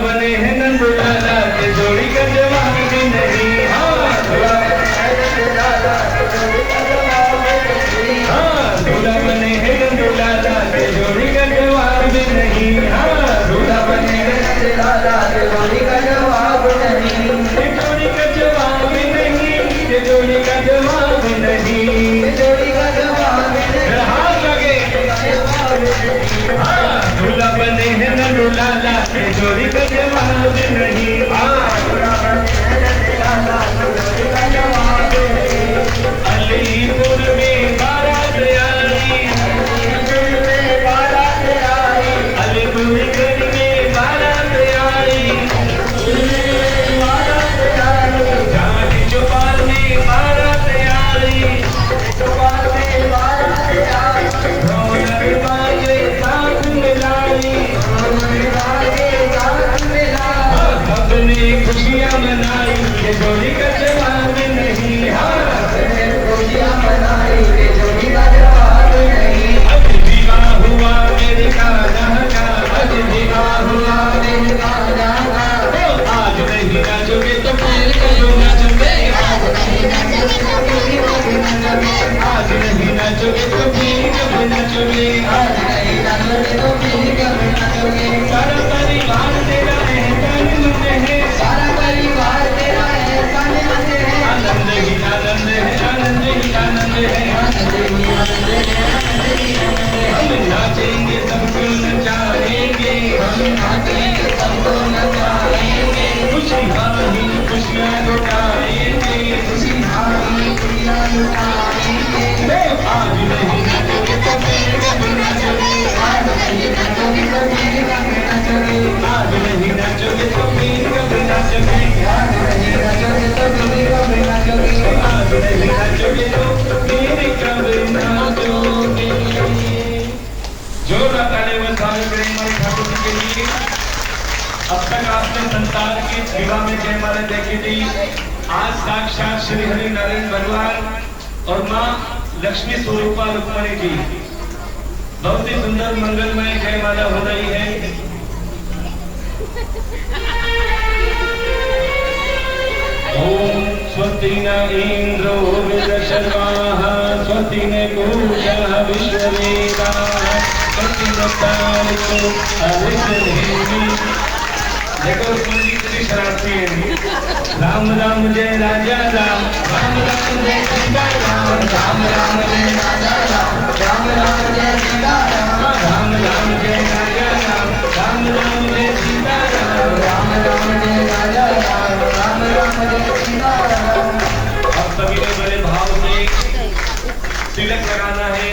बने हैं नंदुलाला के जोड़ी का जवाब भी नहीं। हाँ, दूल्हा बने हैं नंदुलाला के जोड़ी का जवाब भी नहीं। हाँ, दूल्हा बने हैं नंदुलाला के जोड़ी का जवाब नहीं। ये जोड़ी का जवाब भी नहीं, ये जोड़ी का जवाब नहीं, ये जोड़ी का जवाब नहीं। हाथ लगे। हाँ, दूल्हा बने हैं नंदुलाला के जोड़ी का जवाब नहीं। हाँ, दूल्हा बने हैं नंदुलाला के जोड़ी का जवाब नहीं। अलीपुर में बारात आई, अलीपुर में बारात आई, अलीपुर में बारात आई, जानी चौपाल में बारात आई, चौपाल में बारात आई, ढोलक बाजे साथ मिलाई, ढोलक बाजे साथ मिलाई। आज नहीं नाचोगे तो फिर कभी नाचोगे, आज नहीं नाचोगे तो फिर कभी नाचोगे, आज नहीं नाचोगे तो फिर कभी नाचोगे, आज नहीं नाचोगे तो फिर कभी नाचोगे, आज नहीं नाचोगे तो फिर कभी नाचोगे। जोरदार ताली में स्वागत करें हमारे ठाकुर जी के लिए। अब तक आपने संतान के विवाह में जयमाला देखी थी, आज साक्षात श्री हरि नारायण भगवान और माँ लक्ष्मी स्वरूपा रुक्मणी जी, बहुत ही सुंदर मंगलमय जयमाला हो रही है। ओम स्वस्ति न इंद्रो वृद्धशर्वाः स्वस्ति न पूषः विश्ववेदाः स्वस्ति नस्तारो अरिष्टनेमिः। देखो रुक्मणी जी कितनी शरारती है। राम राम जय राजा राम, राम राम जय सीता राम, राम राम जय राजा राम, राम राम जय सीता राम, राम राम जय राजा राम, राम राम जय सीता राम, राम राम जय राजा राम, राम राम जय सीता राम। अब सभी ने बड़े भाव से तिलक लगाना है।